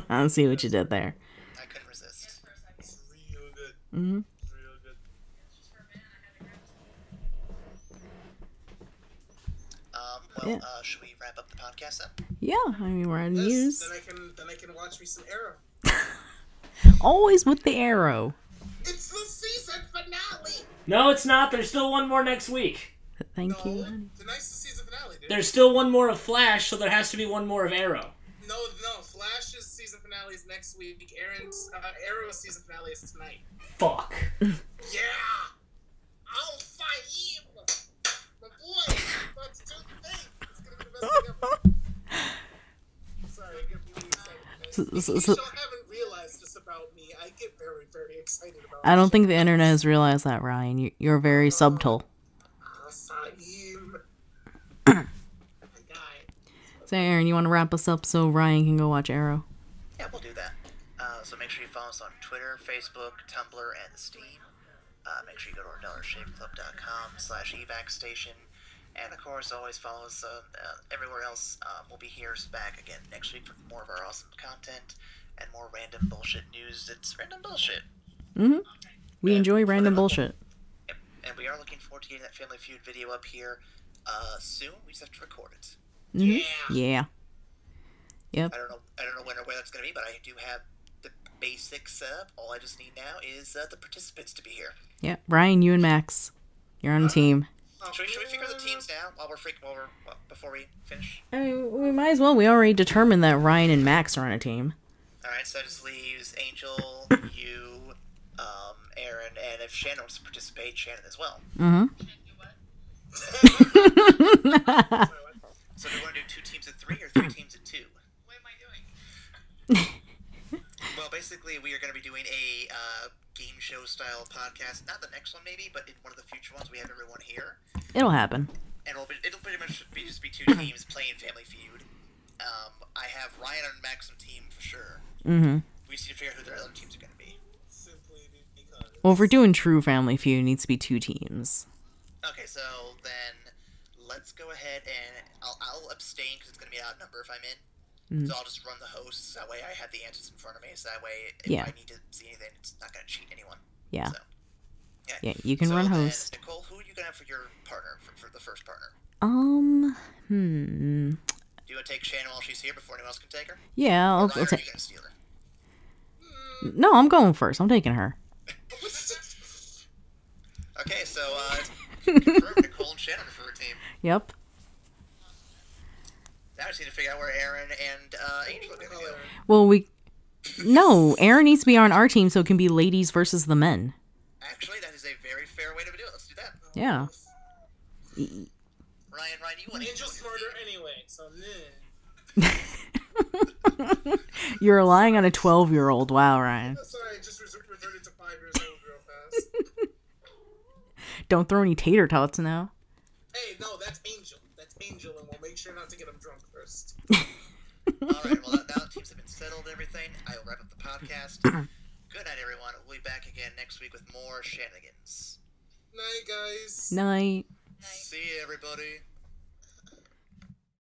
S3: I see what you did there.
S1: I couldn't resist.
S2: It's real good.
S3: Mm-hmm.
S2: It's real good.
S1: Should we wrap up the podcast then?
S3: Yeah, I mean, we're out of news.
S2: Then I can watch me some Arrow.
S3: Always with the arrow.
S2: It's the season finale.
S5: No, it's not. There's still one more next week.
S3: Thank you.
S2: Tonight's the season finale, dude.
S5: There's still one more of Flash, so there has to be one more of Arrow.
S2: No. Flash's season finale is next week. Arrow's season finale is tonight.
S5: Fuck.
S2: Yeah! I'll fight him! My boy! Let's do the thing! It's gonna be the best thing ever. Sorry, I get really excited. You haven't realized this about me. I get very, very excited about
S3: I don't think the internet has realized that, Ryan. You're very subtle.
S2: Sahim.
S3: So, Aaron, you want to wrap us up so Ryan can go watch Arrow?
S1: Yeah, we'll do that. So make sure you follow us on Twitter, Facebook, Tumblr, and Steam. Make sure you go to our dollarshaveclub.com/ebackstation. And of course, always follow us everywhere else. We'll be here back again next week for more of our awesome content and more random bullshit news. It's random bullshit.
S3: Mm-hmm. We enjoy random bullshit.
S1: Yep. And we are looking forward to getting that Family Feud video up here soon. We just have to record it.
S3: Mm-hmm. Yeah. Yep.
S1: I don't know when or where that's going to be, but I do have the basics up. All I just need now is the participants to be here.
S3: Yeah. Ryan, you and Max, you're on a team.
S1: Should we figure the teams now before we finish?
S3: I mean, we might as well. We already determined that Ryan and Max are on a team.
S1: Alright, so that just leaves Angel, you, Aaron, and if Shannon wants to participate, Shannon as well.
S3: Mm-hmm.
S1: So do we want to do 2 teams of 3 or 3 teams of 2?
S4: What am I doing?
S1: Well, basically, we are going to be doing a game show style podcast. Not the next one, maybe, but in one of the future ones, we have everyone here.
S3: It'll happen.
S1: And it'll pretty much just be 2 teams playing Family Feud. I have Ryan and Max on team for sure.
S3: Mm-hmm.
S1: We just need to figure out who their other teams are going to be.
S2: Simply because.
S3: Well, if we're doing true Family Feud, it needs to be 2 teams.
S1: Okay, so then let's go ahead and I'll abstain because it's going to be an odd number if I'm in.
S3: Mm-hmm.
S1: So I'll just run the hosts. That way I have the answers in front of me. So that way if I need to see anything, it's not going to cheat anyone.
S3: Yeah.
S1: So,
S3: yeah, you can run host.
S1: Nicole, who are you going to have for your partner, for the first partner?
S3: Do
S1: you want to take Shannon while she's here before anyone else can take her?
S3: Yeah,
S1: Or
S3: I'll
S1: Ryan,
S3: take...
S1: are you going to steal her?
S3: No, I'm going first. I'm taking her.
S1: Okay, so confirm Nicole and Shannon for a team.
S3: Yep.
S1: Now I just need to figure out where Aaron and Angel are going to go.
S3: Well, No, Aaron needs to be on our team so it can be ladies versus the men.
S1: Actually, that is a very fair way to do it. Let's do that.
S3: Yeah.
S1: Ryan, you want
S2: Angel's smarter anyway, so
S3: You're relying on a 12-year-old. Wow, Ryan.
S2: Sorry, I just reverted to 5 years old real fast.
S3: Don't throw any tater tots now.
S2: Hey, no, that's Angel. That's Angel, and we'll make sure not to get him drunk first.
S1: Alright, well, now the teams have been settled and everything, I will wrap up the podcast. Good night, everyone. We'll be back again next week with more shenanigans.
S2: Night, guys.
S3: Night.
S1: See you, everybody.